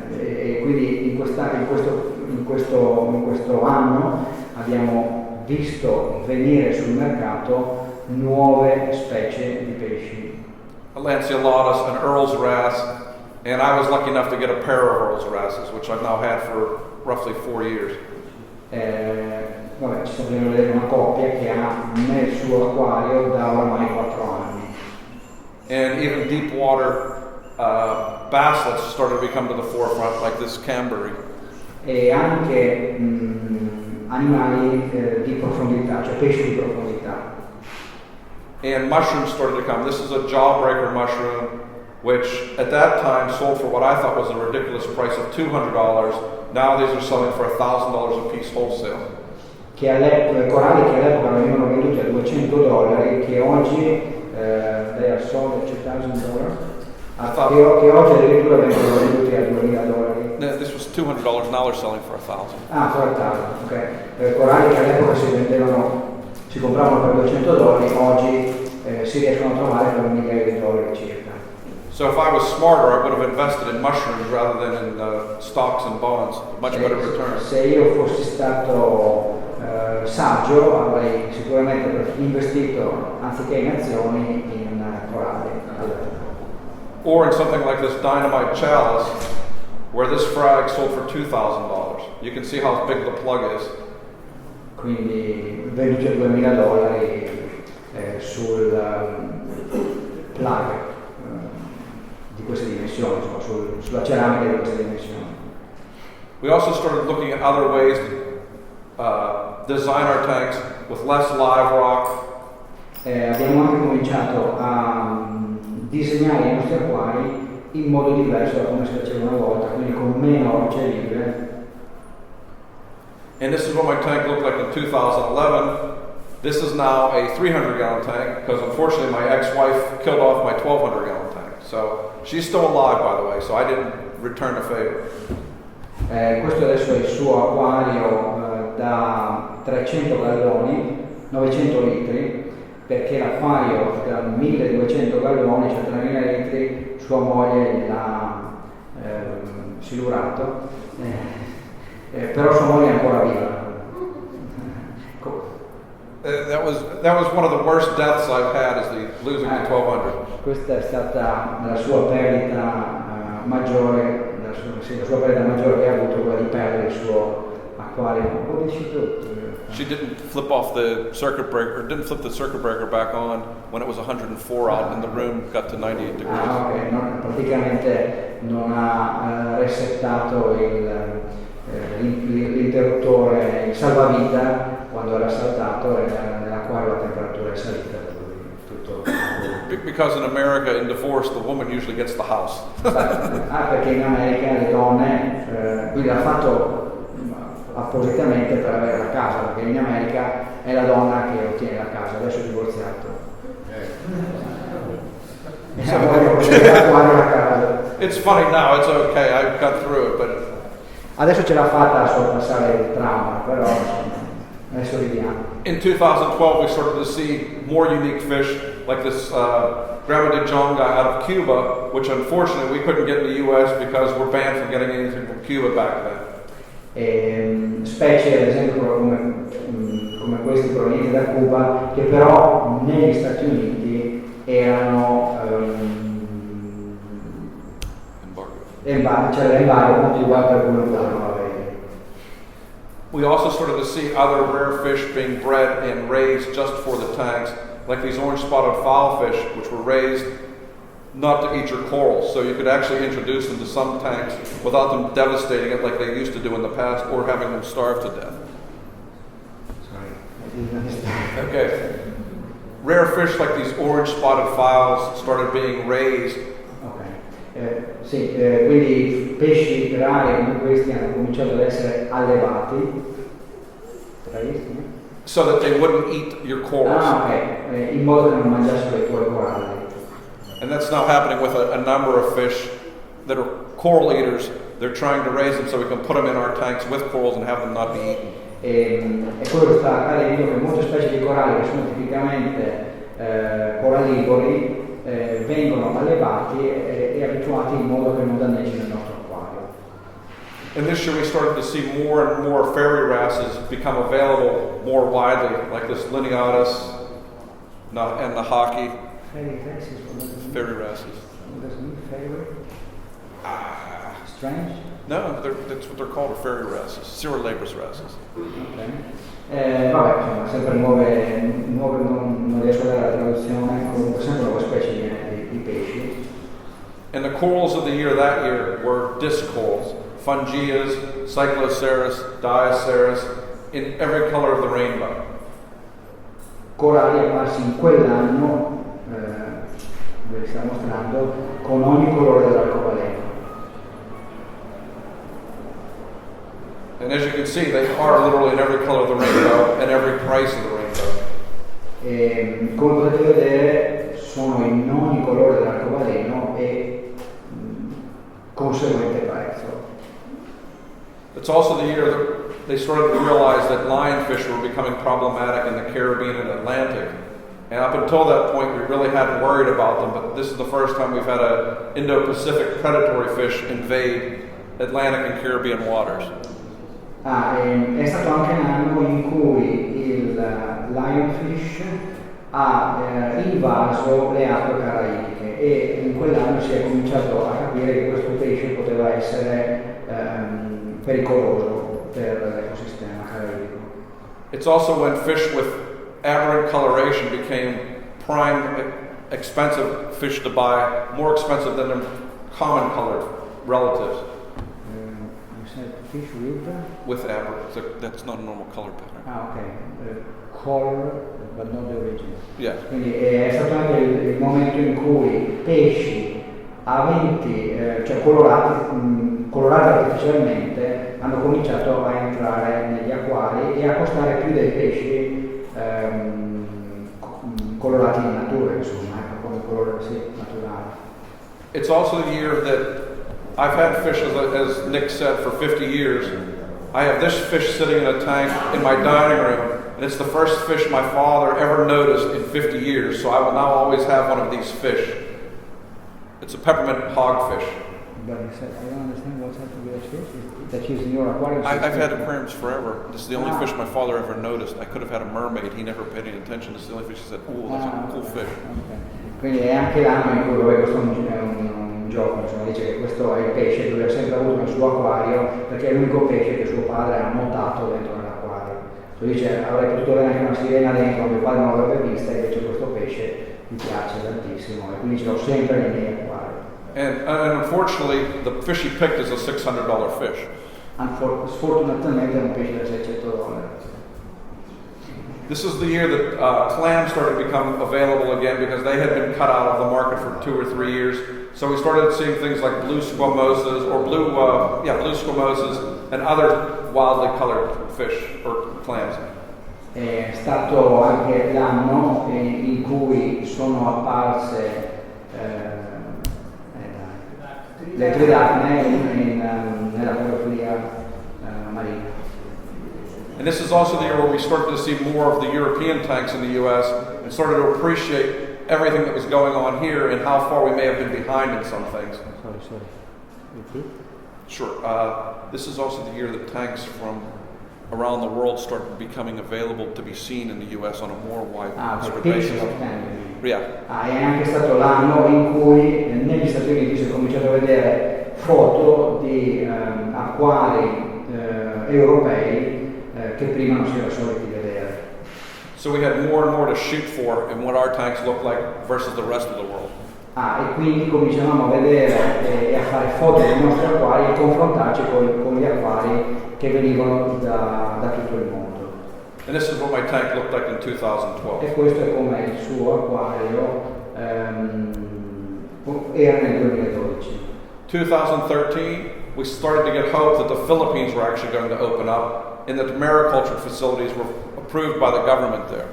E quindi in questo anno abbiamo visto venire sul mercato nuove specie di pesci. Lanceolatus, an Earl's wrasse, And I was lucky enough to get a pair of Earl's wrasses, which I've now had for roughly 4 years. Vabbè, ci sta facendo vedere una coppia che ha nel suo acquario da ormai 4 anni. And even deep water basslets started to become to the forefront, like this Cambury. E anche animali di profondità, cioè pesci di profondità. And mushrooms started to come. This is a jawbreaker mushroom, which at that time sold for what I thought was a ridiculous price of $200. Now these are selling for $1,000 a piece wholesale. Coralli che all'epoca venivano venduti a $200, che oggi they are sold at $2,000, che oggi addirittura vengono venduti a $2.000. No, this was $200. Now they're selling for $1,000. Ah, for $1,000, ok. Coralli che all'epoca si compravano per $200, oggi si riescono a trovare per $1.000 circa. So if I was smarter, I would have invested in mushrooms rather than in stocks and bonds. Much better return. Se io fossi stato saggio, avrei sicuramente investito anziché in azioni in coralli. Or in something like this dynamite chalice, where this frag sold for $2,000. You can see how big the plug is. Quindi venduti a $2.000 sul plug di queste dimensioni, insomma, sulla ceramica di queste dimensioni. We also started looking at other ways to design our tanks with less live rock. Abbiamo anche cominciato a disegnare i nostri acquari in modo diverso da come si faceva una volta, quindi con meno rocce vive. And this is what my tank looked like in 2011. This is now a 300-gallon tank because unfortunately my ex-wife killed off my 1,200-gallon tank. So she's still alive, by the way, so I didn't return the favor. Questo adesso è il suo acquario da 300 galloni, 900 litri, perché l'acquario da 1200 galloni, cioè 3000 litri, sua moglie l'ha silurato, però sua moglie è ancora viva. That was one of the worst deaths I've had, is losing the 1200. Questa è stata la sua perdita maggiore, la sua perdita maggiore che ha avuto, quella di perdere il suo acquario. What did she do? She didn't flip off the circuit breaker, or didn't flip the circuit breaker back on when it was 104 out and the room got to 98 degrees. Ah, ok, praticamente non ha resettato l'interruttore, il salvavita quando era saltato e nell'acquario la temperatura è salita. Tutto. Because in America, in divorce, the woman usually gets the house. Perché in America le donne, quindi l'ha fatto appositamente per avere la casa, perché in America è la donna che ottiene la casa, adesso è divorziato. It's funny now, it's okay, I've got through it, but adesso ce l'ha fatta a sorpassare il trauma, però adesso ridiamo. In 2012 we started to see more unique fish, like this Grama de Jonga out of Cuba, which unfortunately we couldn't get in the US because we're banned from getting anything from Cuba back then. Specie ad esempio come questi provenienti da Cuba, che però negli Stati Uniti erano c'era l'embargo appunto uguale per cui non potevano avere. We also started to see other rare fish being bred and raised just for the tanks, like these orange spotted fowlfish, which were raised not to eat your corals, so you could actually introduce them to some tanks without them devastating it like they used to do in the past, or having them starve to death. Sorry, I didn't understand. Okay. Rare fish like these orange spotted fowls started being raised. Quindi pesci rari come questi hanno cominciato ad essere allevati, so that they wouldn't eat your corals. In modo che non mangiassero i tuoi coralli. And that's now happening with a number of fish that are coral eaters. They're trying to raise them so we can put them in our tanks with corals and have them not be eaten. E quello che sta accadendo che molte specie di coralli che sono tipicamente corallivori vengono allevati e abituati in modo che non danneggino il nostro acquario. And this year we started to see more and more fairy wrasses become available more widely, like this lineatus and the hockey. Fairy wrasses? Fairy wrasses. What does it mean, fairy? Strange? No, that's what they're called, are fairy wrasses, zero labors wrasses. Okay. Vabbè, insomma, sempre nuove non riesco a dare la traduzione, comunque sempre nuove specie di pesci. And the corals of the year that year were disc corals, fungias, cycloceras, diaceras, in every color of the rainbow. Coralli apparsi in quell'anno, ve li stiamo mostrando, con ogni colore dell'arcobaleno. And as you can see, they are literally in every color of the rainbow and every price of the rainbow. E, come potete vedere, sono in ogni colore dell'arcobaleno e conseguente prezzo. It's also the year that they started to realize that lionfish were becoming problematic in the Caribbean and Atlantic. And up until that point, we really hadn't worried about them, but this is the first time we've had an Indo-Pacific predatory fish invade Atlantic and Caribbean waters. È stato anche un anno in cui il lionfish ha invaso le acque caraibiche e in quell'anno si è cominciato a capire che questo pesce poteva essere pericoloso per l'ecosistema caraibico. It's also when fish with aberrant coloration became prime, expensive fish to buy, more expensive than their common colored relatives. You said fish with aberrant, that's not a normal color pattern. Okay. Color, but not the origin. Yeah. Quindi è stato anche il momento in cui pesci aventi, cioè colorati artificialmente, hanno cominciato a entrare negli acquari e a costare più dei pesci colorati in natura, insomma, come colore naturale. It's also the year that I've had fish, as Nick said, for 50 years. I have this fish sitting in a tank in my dining room, and it's the first fish my father ever noticed in 50 years, so I will now always have one of these fish. It's a peppermint hogfish. But you said, I don't understand what's happening with that fish. That is in your aquarium? I've had aquariums forever. This is the only fish my father ever noticed. I could have had a mermaid. He never paid any attention. This is the only fish he said, "Ooh, that's a cool fish." Okay. Quindi è anche l'anno in cui questo è un gioco, insomma, dice che questo è il pesce che lui ha sempre avuto nel suo acquario perché è l'unico pesce che suo padre ha notato dentro nell'acquario. Lui dice, avrei potuto avere anche una sirena dentro, mio padre non l'avrebbe vista, invece questo pesce mi piace tantissimo e quindi ce l'ho sempre nei miei acquari. And unfortunately, the fish he picked is a $600 fish. Sfortunatamente è un pesce da $600. This is the year that clams started to become available again because they had been cut out of the market for 2 or 3 years. So we started seeing things like blue squamosas or blue squamosas and other wildly colored fish or clams. È stato anche l'anno in cui sono apparse le tridacne nella parafilia marina. And this is also the year where we started to see more of the European tanks in the U.S. and started to appreciate everything that was going on here and how far we may have been behind in some things. Sorry. Repeat? Sure. This is also the year that tanks from around the world started becoming available to be seen in the U.S. on a more widespread basis. È anche stato l'anno in cui negli Stati Uniti si è cominciato a vedere foto di acquari europei che prima non si era soliti vedere. So we had more and more to shoot for in what our tanks look like versus the rest of the world. E quindi cominciavamo a vedere e a fare foto dei nostri acquari e confrontarci con gli acquari che venivano da tutto il mondo. And this is what my tank looked like in 2012. E questo è come il suo acquario era nel 2012. 2013, we started to get hope that the Philippines were actually going to open up and that the mariculture facilities were approved by the government there.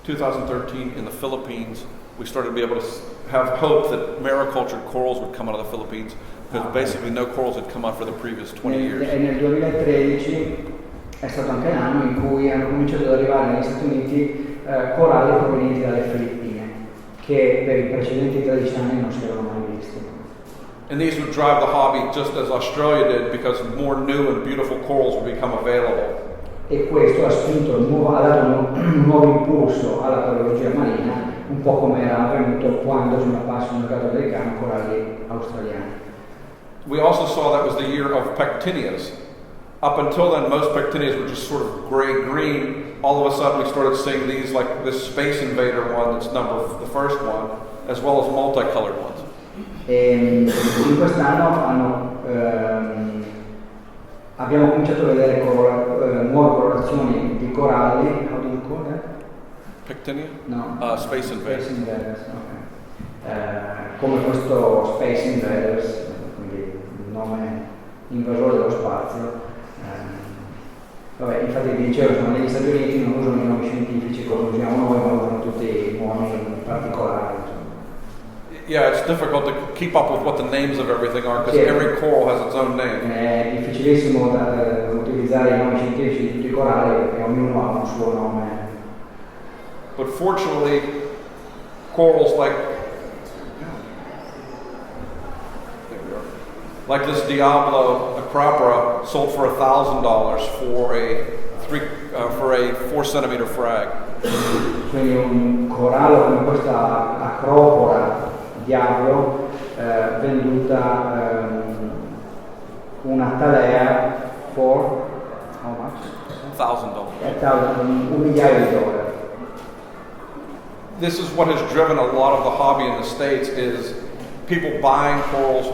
2013 in the Philippines, we started to be able to have hope that maricultured corals would come out of the Philippines because basically no corals had come out for the previous 20 years. E nel 2013 è stato anche l'anno in cui hanno cominciato ad arrivare negli Stati Uniti coralli provenienti dalle Filippine, che per i precedenti 13 anni non si erano mai visti. And these would drive the hobby just as Australia did because more new and beautiful corals would become available. E questo ha dato un nuovo impulso alla paleologia marina un po' come era avvenuto quando sono apparsi sul mercato americano coralli australiani. We also saw that was the year of pectinias. Up until then, most pectinias were just sort of gray-green. All of a sudden, we started seeing these, like this Space Invader one that's the first one, as well as multicolored ones. In quest'anno abbiamo cominciato a vedere nuove colorazioni di coralli. How do you call that? Pectinia? No. Space Invaders. Space Invaders, ok. Come questo Space Invaders, quindi il nome invasore dello spazio. Vabbè, infatti vi dicevo, sono negli Stati Uniti, non usano i nomi scientifici come usiamo noi, ma usano tutti i nomi particolari. Yeah, it's difficult to keep up with what the names of everything are because every coral has its own name. È difficilissimo utilizzare i nomi scientifici di tutti i coralli perché ognuno ha un suo nome. But fortunately, corals like this Diablo acropora sold for $1,000 for a 4 centimeter frag. Quindi un corallo come questa acropora Diablo venduta una talea for how much? $1,000. $1 migliaio. This is what has driven a lot of the hobby in the States is people buying corals,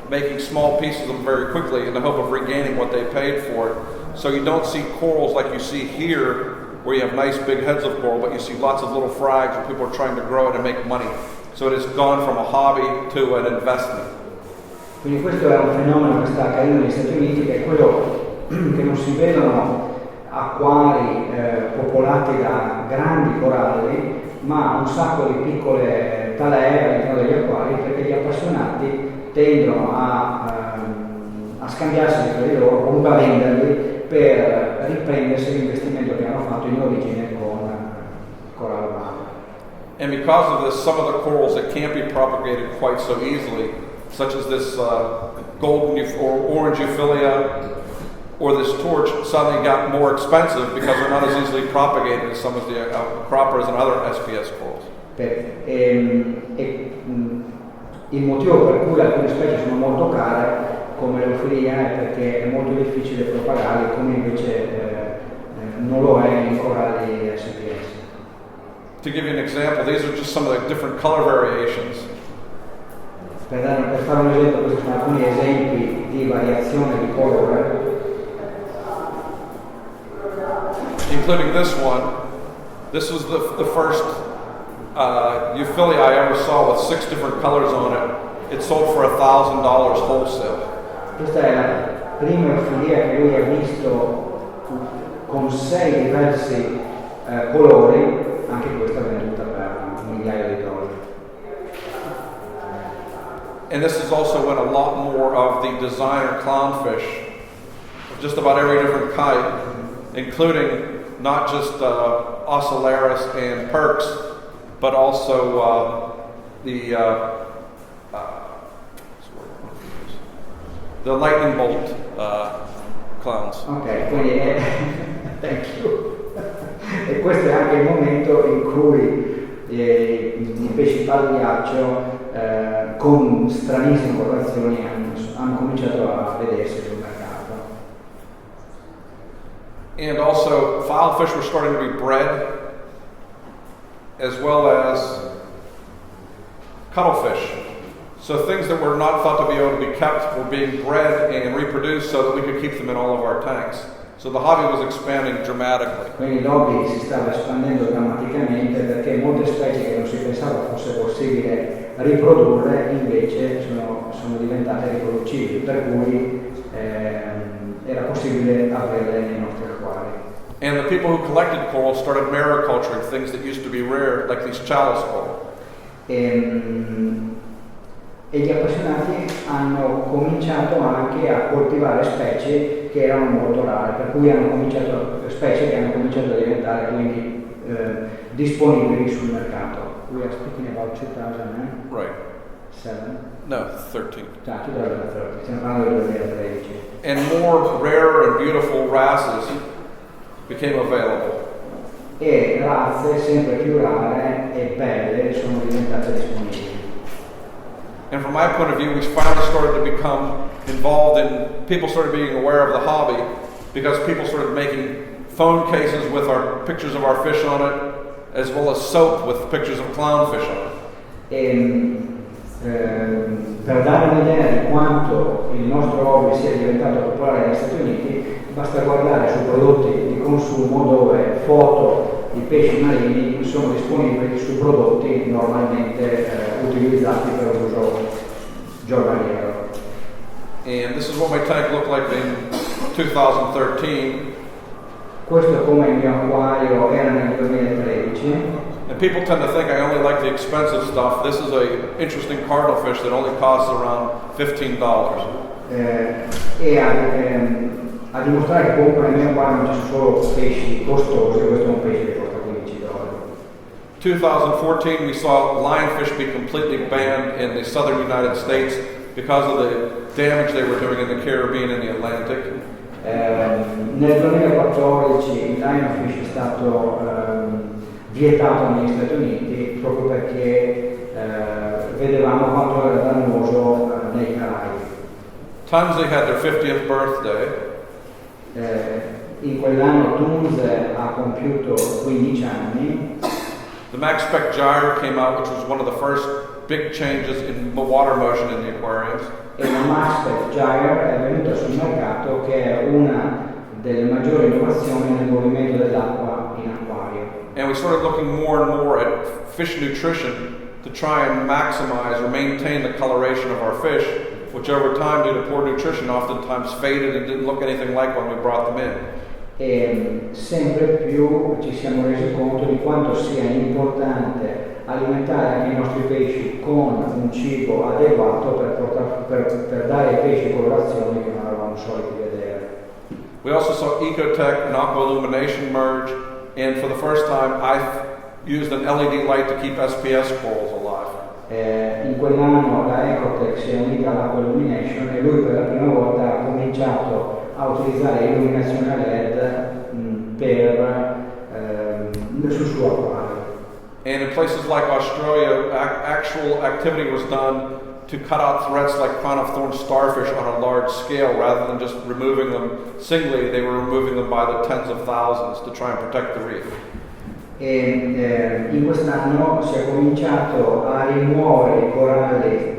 making small pieces of them very quickly in the hope of regaining what they paid for it. So you don't see corals like you see here where you have nice big heads of coral, but you see lots of little frags where people are trying to grow it and make money. So it has gone from a hobby to an investment. Quindi questo è un fenomeno che sta accadendo negli Stati Uniti, che è quello che non si vedono acquari popolati da grandi coralli, ma un sacco di piccole talee all'interno degli acquari, perché gli appassionati tendono a scambiarsi tra di loro, comunque a venderli per riprendersi l'investimento che hanno fatto in origine con corallo umano. And because of this, some of the corals that can't be propagated quite so easily, such as this golden or orange euphilia or this torch, suddenly got more expensive because they're not as easily propagated as some of the acroporas and other SPS corals. Il motivo per cui alcune specie sono molto care, come l'eufilia, è perché è molto difficile propagarli, come invece non lo è in coralli SPS. To give you an example, these are just some of the different color variations. Per fare un esempio, questi sono alcuni esempi di variazione di colore. Including this one. This was the first euphilia I ever saw with 6 different colors on it. It sold for $1,000 wholesale. Questa è la prima eufilia che lui ha visto con 6 diversi colori, anche questa venduta per $1 migliaio. And this is also when a lot more of the designer clownfish, just about every different type, including not just Ocellaris and Perks, but also the lightning bolt clowns. Ok, quindi thank you. E questo è anche il momento in cui i pesci pagliaccio con stranissime colorazioni hanno cominciato a vedersi sul mercato. And also, filefish were starting to be bred, as well as cuttlefish. So things that were not thought to be able to be kept were being bred and reproduced so that we could keep them in all of our tanks. So the hobby was expanding dramatically. Quindi l'hobby si stava espandendo drammaticamente perché molte specie che non si pensava fosse possibile riprodurre invece sono diventate riproducibili, per cui era possibile averle nei nostri acquari. And the people who collected coral started mariculturing things that used to be rare, like these chalice coral. E gli appassionati hanno cominciato anche a coltivare specie che erano molto rare, per cui specie che hanno cominciato a diventare quindi disponibili sul mercato. We are speaking about 2007? Right. No, 13. 2013, stiamo parlando del 2013. And more rare and beautiful wrasses became available. e razze sempre più rare e belle sono diventate disponibili. And from my point of view, we finally started to become involved in, people started being aware of the hobby because people started making phone cases with our pictures of our fish on it, as well as soap with pictures of clownfish on it. Per dare un'idea di quanto il nostro hobby sia diventato popolare negli Stati Uniti, basta guardare su prodotti di consumo dove foto di pesci marini sono disponibili su prodotti normalmente utilizzati per uso giornaliero. And this is what my tank looked like in 2013. Questo è come il mio acquario era nel 2013. And people tend to think I only like the expensive stuff. This is a interesting cardinal fish that only costs around $15. A dimostrare che comunque nel mio acquario non ci sono solo pesci costosi, questo è un pesce che costa $15. 2014, we saw lionfish be completely banned in the southern United States because of the damage they were doing in the Caribbean and the Atlantic. Nel 2014 il lionfish è stato vietato negli Stati Uniti proprio perché vedevamo quanto era dannoso nei Caraibi. Tunzi had their 50th birthday. In quell'anno Tunze ha compiuto 15 anni. The Max Spec Gyre came out, which was one of the first big changes in water motion in the aquariums. E la Max Spec Gyre è venuta sul mercato, che è una delle maggiori innovazioni nel movimento dell'acqua in acquario. And we started looking more and more at fish nutrition to try and maximize or maintain the coloration of our fish, which over time, due to poor nutrition, oftentimes faded and didn't look anything like when we brought them in. E sempre più ci siamo resi conto di quanto sia importante alimentare anche i nostri pesci con un cibo adeguato per dare ai pesci colorazioni che non eravamo soliti vedere. We also saw Ecotech and Aqua Illumination merge, and for the first time I used an LED light to keep SPS corals alive. In quell'anno la Ecotech si è unita all'Aqua Illumination e lui per la prima volta ha cominciato a utilizzare illuminazione a LED sul suo acquario. And in places like Australia, actual activity was done to cut out threats like crown of thorns starfish on a large scale. Rather than just removing them singly, they were removing them by the tens of thousands to try and protect the reef. In quest'anno si è cominciato a rimuovere i coralli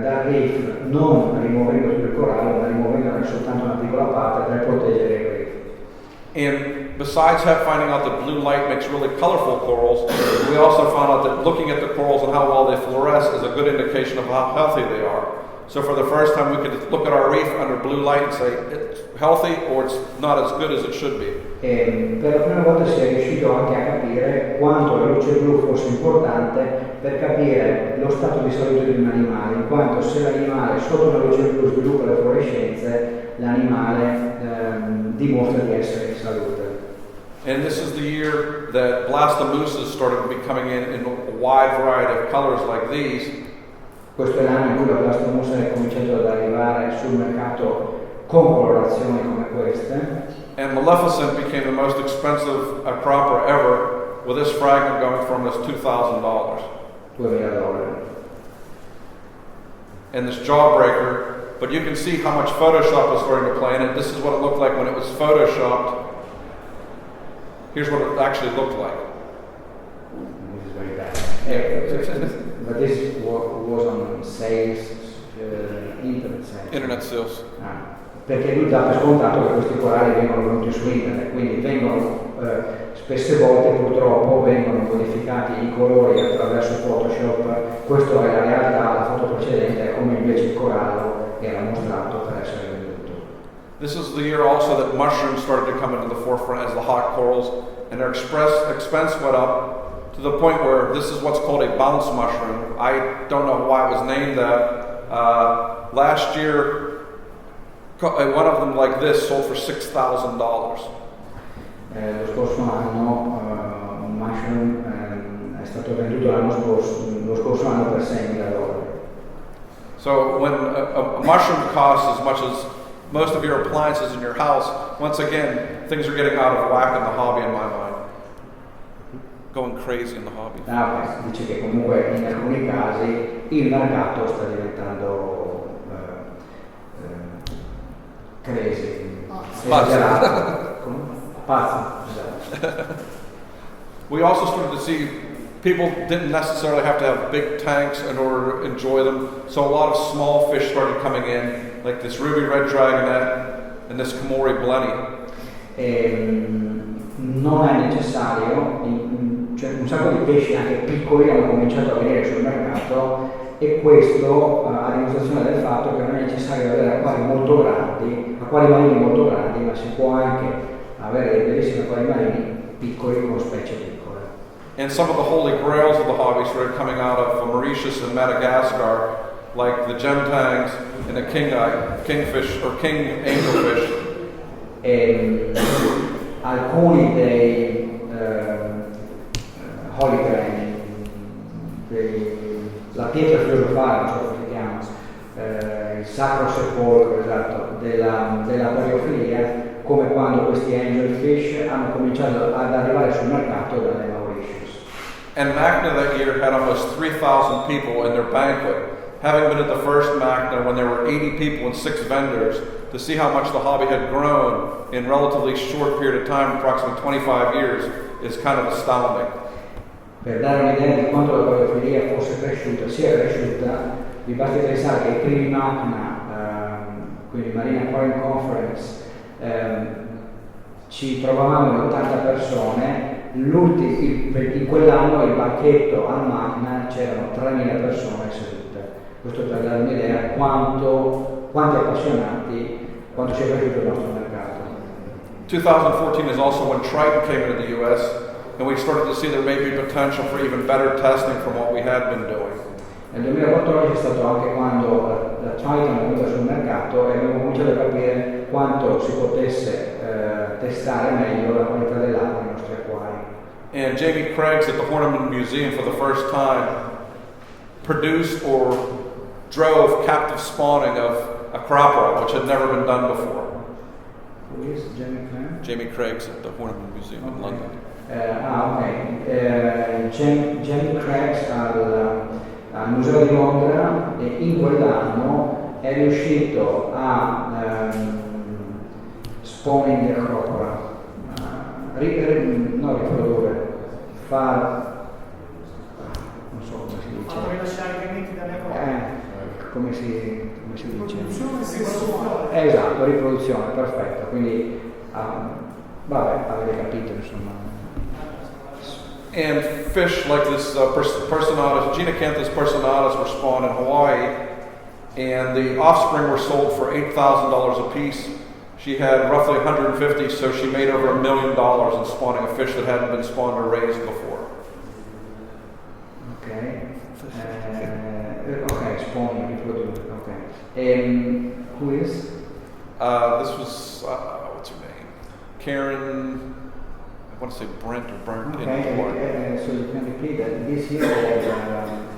dal reef, non rimuovendo tutto il corallo, ma rimuovendone soltanto una piccola parte per proteggere il reef. And besides finding out that blue light makes really colorful corals, we also found out that looking at the corals and how well they fluoresce is a good indication of how healthy they are. So for the first time, we could look at our reef under blue light and say it's healthy or it's not as good as it should be. Per la prima volta si è riuscito anche a capire quanto la luce blu fosse importante per capire lo stato di salute di un animale, in quanto se l'animale sotto la luce blu sviluppa le fluorescenze, l'animale dimostra di essere in salute. And this is the year that blastomuses started becoming in a wide variety of colors like these. Questo è l'anno in cui la blastomusa è cominciato ad arrivare sul mercato con colorazioni come queste. And Maleficent became the most expensive acropora ever, with this fragment going from this $2,000. $2,000. And this jawbreaker, but you can see how much Photoshop is starting to play in it. This is what it looked like when it was Photoshopped. Here's what it actually looked like. This is very bad. But this was on sales, internet sales. Internet sales. Perché lui dà per scontato che questi coralli vengono venuti su internet, quindi vengono spesse volte purtroppo vengono modificati i colori attraverso Photoshop. Questa è la realtà, la foto precedente è come invece il corallo era mostrato per essere venduto. This is the year also that mushrooms started to come into the forefront as the hot corals, and their expense went up to the point where this is what's called a bounce mushroom. I don't know why it was named that. Last year, one of them like this sold for $6,000. Lo scorso anno un mushroom è stato venduto lo scorso anno per $6,000. So when a mushroom costs as much as most of your appliances in your house, once again, things are getting out of whack in the hobby in my mind. going crazy in the hobby. Dice che comunque in alcuni casi il mercato sta diventando crazy, esagerato, pazzo. We also started to see people didn't necessarily have to have big tanks in order to enjoy them, so a lot of small fish started coming in, like this ruby red dragonet and this Komori blenny. Non è necessario, cioè un sacco di pesci anche piccoli hanno cominciato a venire sul mercato, e questo a dimostrazione del fatto che non è necessario avere acquari molto grandi, acquari marini molto grandi, ma si può anche avere dei bellissimi acquari marini piccoli con specie piccole. And some of the holy grails of the hobby started coming out of Mauritius and Madagascar, like the gem tangs and the kingfish or king angelfish. Alcuni dei holy grail, la pietra filosofale, non so come si chiama, il sacro sepolcro, esatto, della aquariofilia, come quando questi angelfish hanno cominciato ad arrivare sul mercato dalle Mauritius. And Magna that year had almost 3,000 people in their banquet, having been at the first Magna when there were 80 people and 6 vendors. To see how much the hobby had grown in relatively short period of time, approximately 25 years, is kind of astounding. Per dare un'idea di quanto la aquariofilia sia cresciuta, vi basti pensare che i primi Magna, quindi Marine Aquarium Conference, ci trovavamo in 80 persone, in quell'anno il banchetto al Magna c'erano 3.000 persone sedute. Questo per dare un'idea quanti appassionati, quanto sia cresciuto il nostro mercato. 2014 is also when Triton came into the US, and we started to see there may be potential for even better testing from what we had been doing. Nel 2014 è stato anche quando la Triton è venuta sul mercato e abbiamo cominciato a capire quanto si potesse testare meglio la qualità dell'acqua nei nostri acquari. And Jamie Craig's at the Horniman Museum for the first time produced or drove captive spawning of a crop, which had never been done before. Who is Jamie Craig? Jamie Craig's at the Horniman Museum in London. Jamie Craig al Museo di Londra, e in quell'anno è riuscito a spawning the crocora, non riprodurre, non so come si dice. Rilasciare i gameti dalle acquari. Come si dice? Riproduzione sessuale. Esatto, riproduzione, perfetto. Quindi, vabbè, avete capito, insomma. And fish like this personatus, Genacanthus personatus, were spawned in Hawaii, and the offspring were sold for $8,000 a piece. She had roughly 150, so she made over $1 million in spawning a fish that hadn't been spawned or raised before. Okay. Okay, spawning, reproduce. Okay. Who is? This was what's her name? Karen. I want to say Brent or Burnt in Florida. So you can repeat that. This year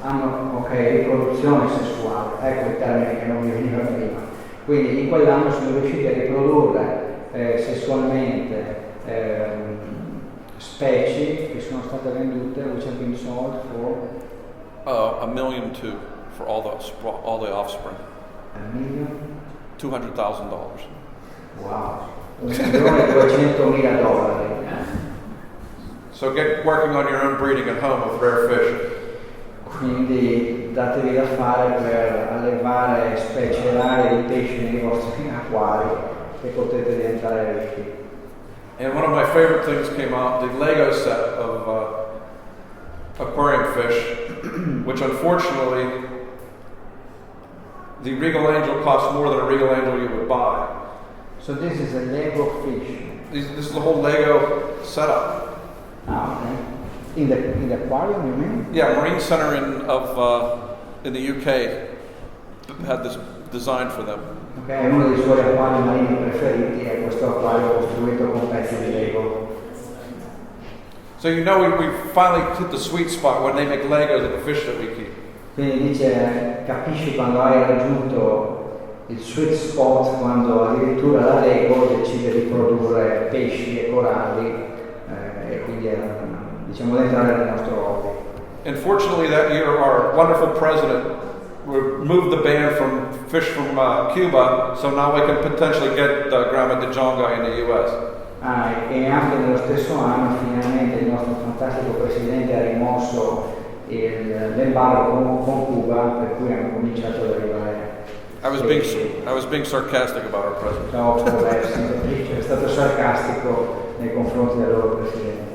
hanno riproduzione sessuale, ecco il termine che non mi veniva prima. Quindi in quell'anno sono riusciti a riprodurre sessualmente specie che sono state vendute, which have been sold for $1.2 million for all the offspring. $1 million? $200,000. Wow. $1.200.000. So get working on your own breeding at home with rare fish. Quindi datevi da fare per allevare specie rare di pesci nei vostri acquari che potete diventare ricchi. And one of my favorite things came out, the Lego set of aquarium fish, which unfortunately the Regal Angel costs more than a Regal Angel you would buy. So this is a Lego fish. This is the whole Lego setup. Okay. In the aquarium, you mean? Yeah, Marine Center in the UK had this designed for them. Ok, uno dei suoi acquari marini preferiti è questo acquario costruito con pezzi di Lego. So you know we finally hit the sweet spot when they make Legos of the fish that we keep. Quindi dice, capisci quando hai raggiunto il sweet spot, quando addirittura la Lego decide di produrre pesci e coralli, e quindi diciamo, ad entrare nel nostro hobby. Unfortunately, that year, our wonderful president removed the ban from fish from Cuba, so now we can potentially get Grandma de Jonga in the U.S. E anche nello stesso anno finalmente il nostro fantastico presidente ha rimosso l'embargo con Cuba, per cui hanno cominciato ad arrivare. I was being sarcastic about our president. No, è stato sarcastico nei confronti del loro presidente.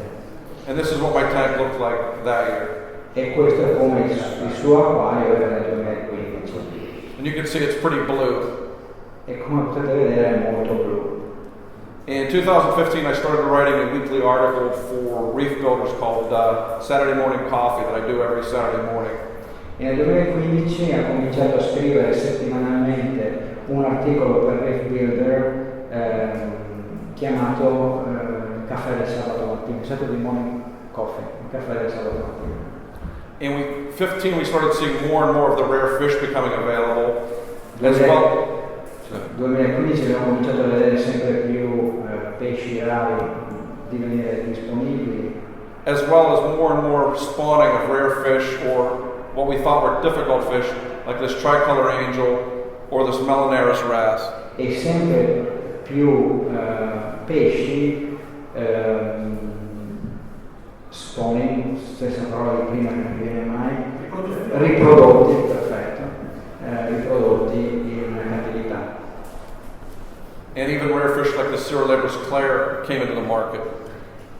And this is what my tank looked like that year. E questo è come il suo acquario era nel 2015. And you can see it's pretty blue. E come potete vedere è molto blu. In 2015, I started writing a weekly article for reef builders called Saturday Morning Coffee that I do every Saturday morning. E nel 2015 ha cominciato a scrivere settimanalmente un articolo per Reef Builder chiamato Caffè del sabato mattino, Saturday Morning Coffee, il caffè del sabato mattino. In 2015, we started seeing more and more of the rare fish becoming available, as well. 2015 abbiamo cominciato a vedere sempre più pesci rari divenire disponibili, as well as more spawning of rare fish or what we thought were difficult fish, like this tricolor angel or this melanaris wrasse. E sempre più pesci spawning, stessa parola di prima che non mi viene mai, riprodotti, perfetto, riprodotti in cattività. And even rare fish like the Cirrolabris clare came into the market.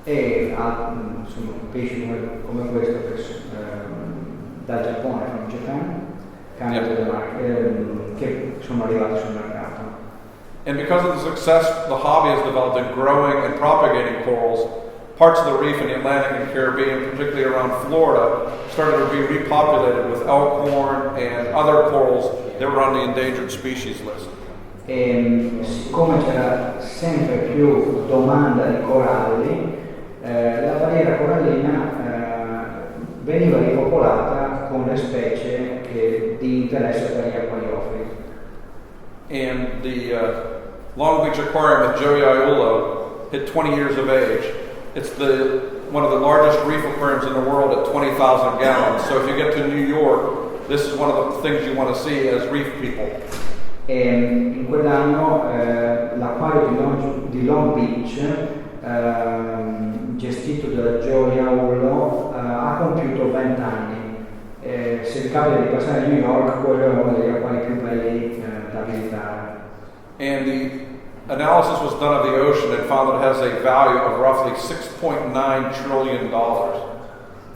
E insomma, pesci come questo dal Giappone, from Japan, che sono arrivati sul mercato. And because of the success the hobby has developed in growing and propagating corals, parts of the reef in the Atlantic and Caribbean, particularly around Florida, started to be repopulated with elkhorn and other corals that were on the endangered species list. E siccome c'era sempre più domanda di coralli, la barriera corallina veniva ripopolata con le specie di interesse per gli acquariofili. And the Long Beach Aquarium with Joey Aiulo hit 20 years of age. It's one of the largest reef aquariums in the world at 20,000 gallons. So if you get to New York, this is one of the things you want to see as reef people. E in quell'anno l'acquario di Long Beach, gestito da Joey Aiulo, ha compiuto 20 anni. Se vi capita di passare a New York, quello è uno degli acquari più belli da visitare. And the analysis was done of the ocean and found that it has a value of roughly $6.9 trillion.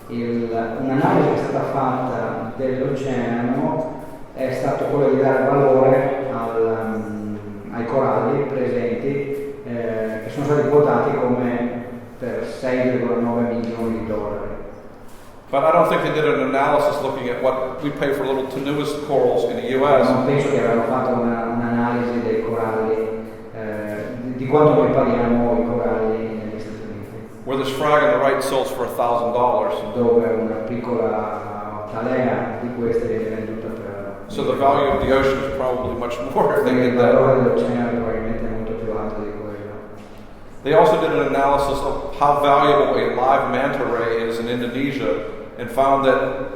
Un'analisi che è stata fatta dell'oceano è stato quello di dare valore ai coralli presenti, che sono stati quotati come per 6,9 milioni di dollari. But I don't think they did an analysis looking at what we pay for little tenuous corals in the U.S. Non penso che abbiano fatto un'analisi dei coralli, di quanto noi paghiamo i coralli negli Stati Uniti. Where this frag on the right sells for $1,000. Dove una piccola talea di queste viene venduta per... So the value of the ocean is probably much more if they did Il that. valore dell'oceano probabilmente è molto più alto di quello. They also did an analysis of how valuable a live manta ray is in Indonesia and found that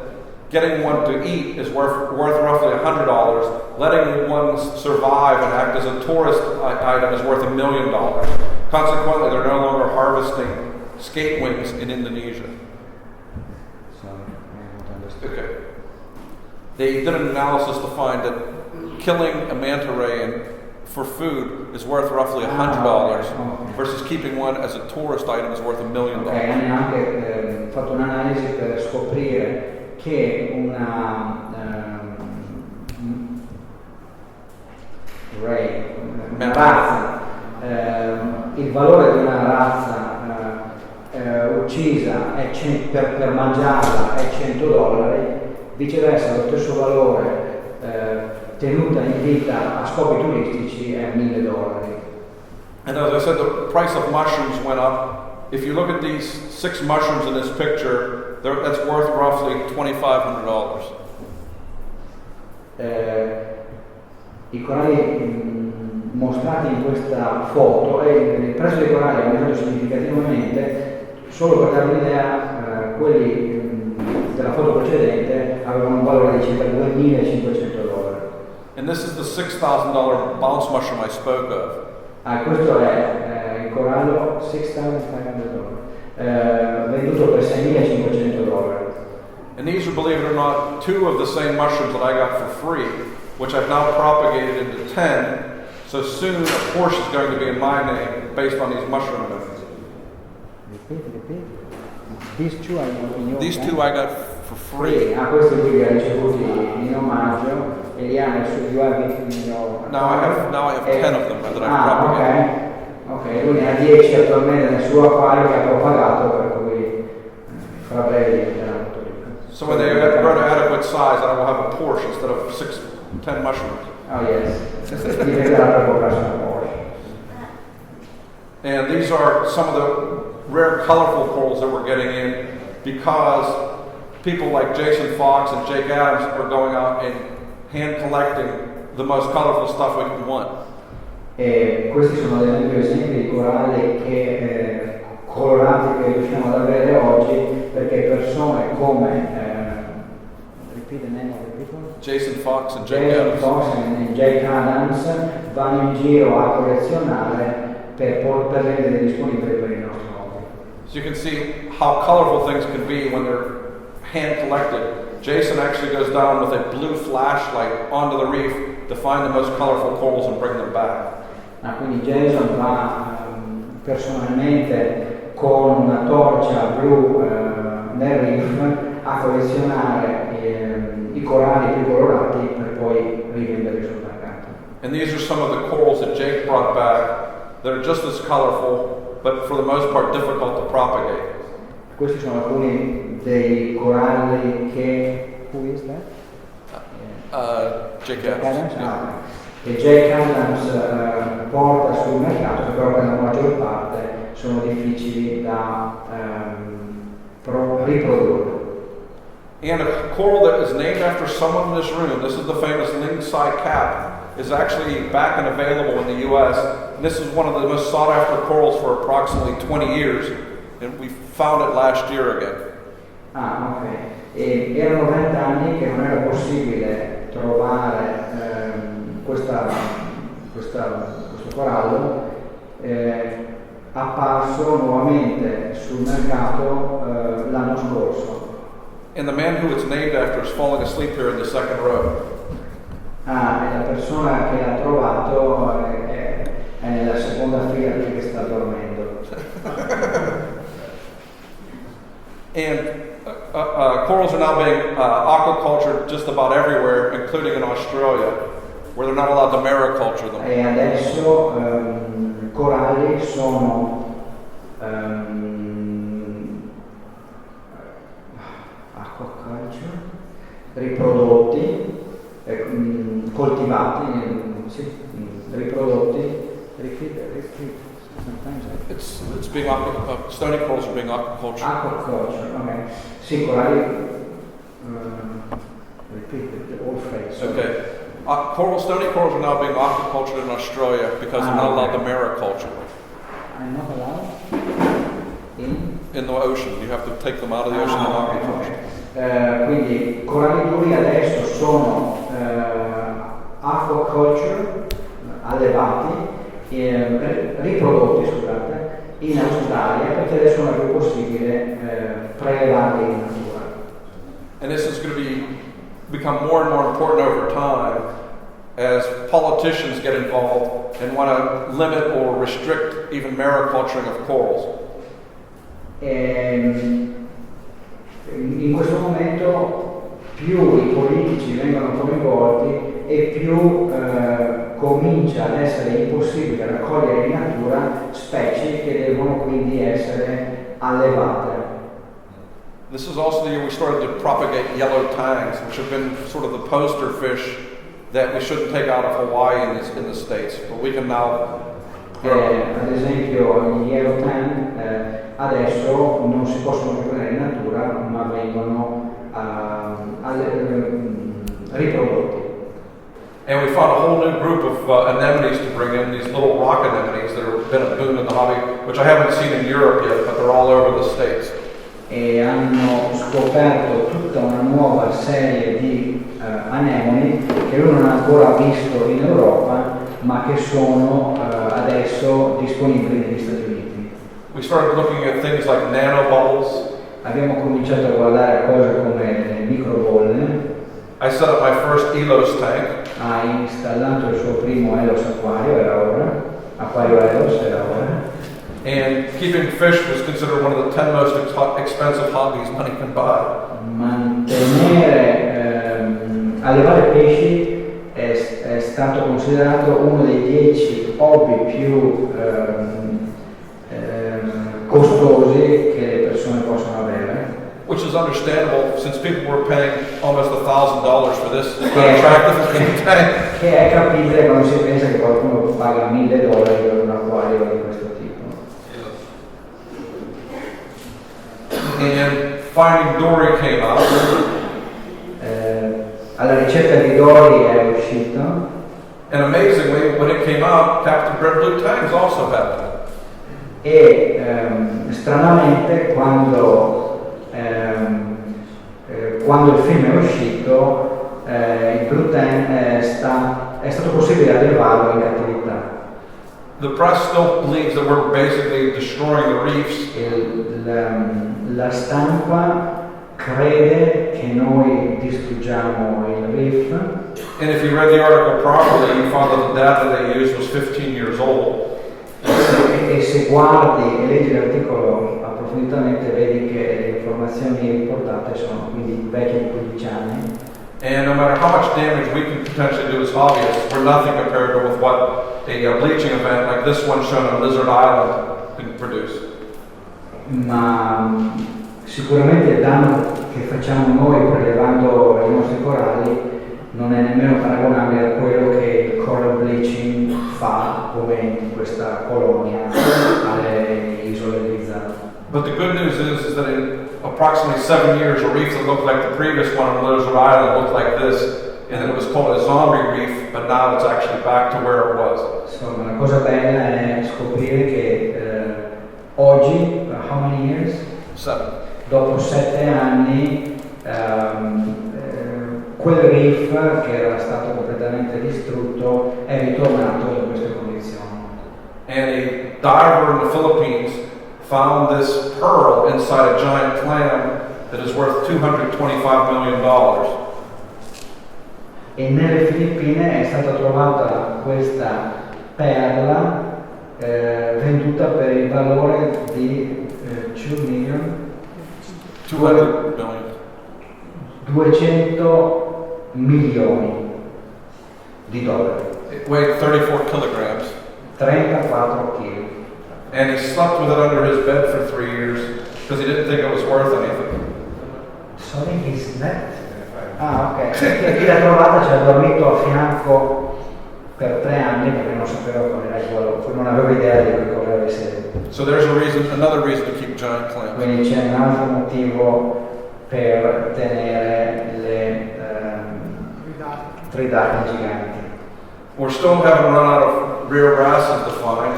getting one to eat is worth roughly $100. Letting one survive and act as a tourist item is worth $1 million. Consequently, they're no longer harvesting skate wings in Indonesia. Okay. They did an analysis to find that killing a manta ray for food is worth roughly $100 versus keeping one as a tourist item is worth $1 million. Hanno anche fatto un'analisi per scoprire che una razza, il valore di una razza uccisa per mangiarla è $100, viceversa lo stesso valore tenuta in vita a scopi turistici è $1.000. And as I said, the price of mushrooms went up. If you look at these 6 mushrooms in this picture, that's worth roughly $2,500. I coralli mostrati in questa foto, il prezzo dei coralli è aumentato significativamente. Solo per dare un'idea, quelli della foto precedente avevano un valore di circa $2.500. And this is the $6,000 bounce mushroom I spoke of. Questo è il corallo $6,500, venduto per $6.500. And these are, believe it or not, 2 of the same mushrooms that I got for free, which I've now propagated into 10. So soon a Porsche is going to be in my name based on these mushroom notes. Repeat. These two I got for free. Questi qui li ha ricevuti in omaggio e li ha nel suo Now I have 10 of them that I've propagated. Ok, lui ne ha 10 attualmente nel suo acquario che ha propagato, per cui fra breve diventerà molto ricco. So when they grow to adequate size, I will have a Porsche instead of 10 mushrooms. Oh yes, diventerà per comprarsi una Porsche. And these are some of the rare colorful corals that we're getting in because people like Jason Fox and Jake Adams are going out and hand collecting the most colorful stuff we can want. E questi sono degli esempi di coralli che colorati che riusciamo ad avere oggi, perché persone come Jason Fox and Jake Adams e Jake Adams vanno in giro a collezionare per rendere disponibili per il nostro hobby. So you can see how colorful things can be when they're hand collected. Jason actually goes down with a blue flashlight onto the reef to find the most colorful corals and bring them back. Quindi Jason va personalmente con una torcia blu nel reef a collezionare i coralli più colorati per poi rivenderli sul mercato. And these are some of the corals that Jake brought back that are just as colorful, but for the most part difficult to propagate. Questi sono alcuni dei coralli che... Who is that? Jake Adams. Yeah. Che Jake Adams porta sul mercato, che però per la maggior parte sono difficili da riprodurre. And a coral that is named after someone in this room, this is the famous Lingsai cap, is actually back and available in the U.S. And this is one of the most sought after corals for approximately 20 years. And we found it last year again. Ok. E erano 20 anni che non era possibile trovare questo corallo, apparso nuovamente sul mercato l'anno scorso. And the man who it's named after is falling asleep here in the second row. E la persona che l'ha trovato è nella seconda fila che sta dormendo. And corals are now being aquacultured just about everywhere, including in Australia, where they're not allowed to mariculture them. E adesso coralli sono riprodotti, coltivati, It's being stony corals are being aquacultured. Aquaculture, ok. Sì, coralli. Repeat all phrase. Okay. Stony corals are now being aquacultured in Australia because they're not allowed to mariculture. I'm not allowed in the ocean. You have to take them out of the ocean and aquaculture. Quindi coralli duri adesso sono aquaculture, allevati, riprodotti, scusate, in Australia, perché adesso non è più possibile prelevarli in natura. And this is going to become more and more important over time as politicians get involved and want to limit or restrict even mariculturing of corals. In questo momento più i politici vengono coinvolti e più comincia ad essere impossibile raccogliere in natura specie che devono quindi essere allevate. This is also the year we started to propagate yellow tangs, which have been sort of the poster fish that we shouldn't take out of Hawaii in the States, but we can now grow. Ad esempio gli yellow tang adesso non si possono più prendere in natura, ma vengono riprodotti. And we found a whole new group of anemones to bring in, these little rock anemones that have been a boom in the hobby, which I haven't seen in Europe yet, but they're all over the States. e hanno scoperto tutta una nuova serie di anemoni che lui non ha ancora visto in Europa, ma che sono adesso disponibili negli Stati Uniti. We started looking at things like nanobubbles. Abbiamo cominciato a guardare a cose come le microbolle. I set up my first Elos tank. Ha installato il suo primo Elos acquario, era ora. Acquario Elos, era ora. And keeping fish was considered one of the 10 most expensive hobbies money can buy. Allevare pesci è stato considerato uno dei 10 hobby più costosi che le persone possono avere. Which is understandable since people were paying almost $1,000 for this attractive looking tank. Che è capibile quando si pensa che qualcuno paga $1.000 per un acquario di questo tipo. And Finding Dory came out. Alla ricerca di Dory è uscito. And amazingly, when it came out, Captain Red Blue Tangs also happened. E stranamente quando il film è uscito, il Blue Tang è stato possibile allevarlo in cattività. The press still believes that we're basically destroying the reefs. La stampa crede che noi distruggiamo il reef. And if you read the article properly, you found that the data they used was 15 years old. E se guardi e leggi l'articolo approfonditamente vedi che le informazioni riportate sono quindi vecchie di 15 anni. And no matter how much damage we can potentially do as hobbyists, we're nothing compared to with what a bleaching event like this one shown on Lizard Island can produce. Ma sicuramente il danno che facciamo noi prelevando i nostri coralli non è nemmeno paragonabile a quello che il coral bleaching fa, come in questa colonia alle isole di Zara. But the good news is that in approximately 7 years, a reef that looked like the previous one on Lizard Island looked like this, and it was called a zombie reef, but now it's actually back to where it was. Insomma, la cosa bella è scoprire che oggi, how many years? 7. Dopo 7 anni, quel reef che era stato completamente distrutto è ritornato in queste condizioni. And a diver in the Philippines found this pearl inside a giant clam that is worth $225 million. E nelle Filippine è stata trovata questa perla venduta per il valore di 200 million. 200 milioni di dollari. It weighed 34 kilograms. 34 kg. And he slept with it under his bed for 3 years because he didn't think it was worth anything. Sorry, he slept? Ah, ok. Chi l'ha trovata ci ha dormito a fianco per 3 anni perché non sapeva qual era il valore, non aveva idea di che cosa avesse. So there's another reason to keep giant clams. Quindi c'è un altro motivo per tenere le tridacne giganti. We still haven't run out of rare wrasses to find.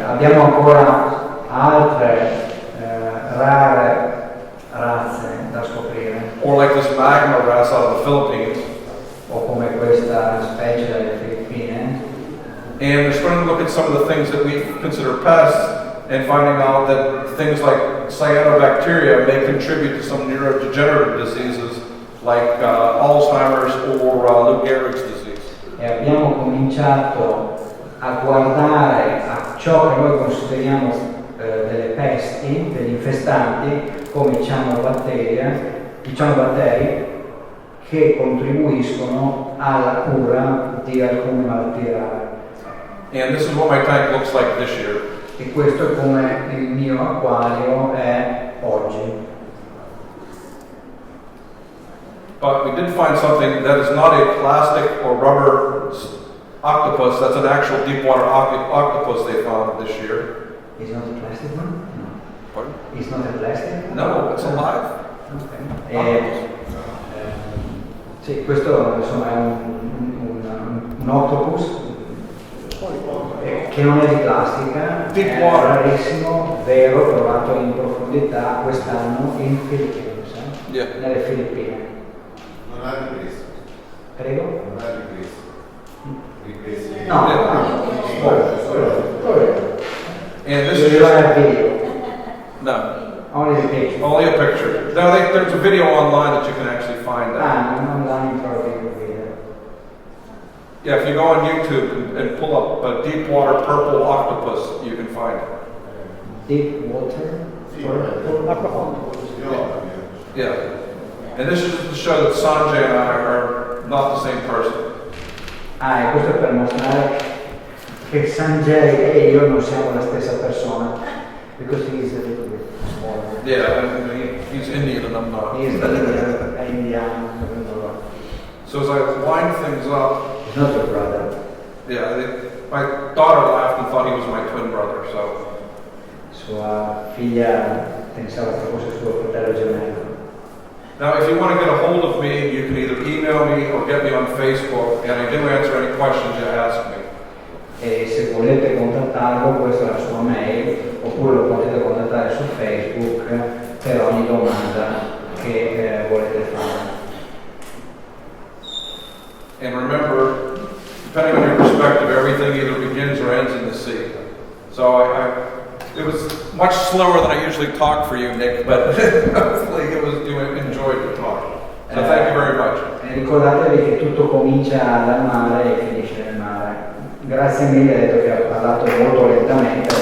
Abbiamo ancora altre rare razze da scoprire. Or like this magma wrasse out of the Philippines. O come questa specie delle Filippine. And we're starting to look at some of the things that we consider pests and finding out that things like cyanobacteria may contribute to some neurodegenerative diseases like Alzheimer's or Lou Gehrig's disease. E abbiamo cominciato a guardare a ciò che noi consideriamo delle pesti, degli infestanti, come batteri che contribuiscono alla cura di alcune malattie rare. And this is what my tank looks like this year. E questo è come il mio acquario è oggi. But we did find something that is not a plastic or rubber octopus. That's an actual deep water octopus they found this year. Is not a plastic one? No. Pardon? It's not a plastic? No, it's alive. Okay. Sì, questo insomma è un octopus. che non è di plastica, Deep è water. rarissimo, vero, trovato in profondità quest'anno in Filippine, Yeah. nelle Filippine. Non ha ripreso. Prego? Non ha ripreso. Ripreso. No, And this you is don't just, have video, no, only the picture. only a picture. No, there's a video online that you can actually find that. Ah, non online proprio video. Yeah, if you go on YouTube and pull up a deep water purple octopus, you can find it. Deep water? Yeah. And this is to show that Sanjay and I are not the same person. Ah, e questo è per mostrare che Sanjay e io non siamo la stessa persona. Because he is a little bit smaller. Yeah, and he's Indian and I'm not. He is Indian. So as I wind things up, He's not your brother. yeah, my daughter laughed and thought he was my twin brother, so. Sua figlia pensava che fosse suo fratello gemello. Now, if you want to get a hold of me, you can either email me or get me on Facebook, and I do answer any questions you ask me. E se volete contattarlo, questa è la sua mail, oppure lo potete contattare su Facebook per ogni domanda che volete fare. And remember, depending on your perspective, everything either begins or ends in the sea. So it was much slower than I usually talk for you, Nick, but hopefully you enjoyed the talk. So thank you very much. Ricordatevi che tutto comincia dal mare e finisce nel mare. Grazie mille, ha detto che ha parlato molto lentamente.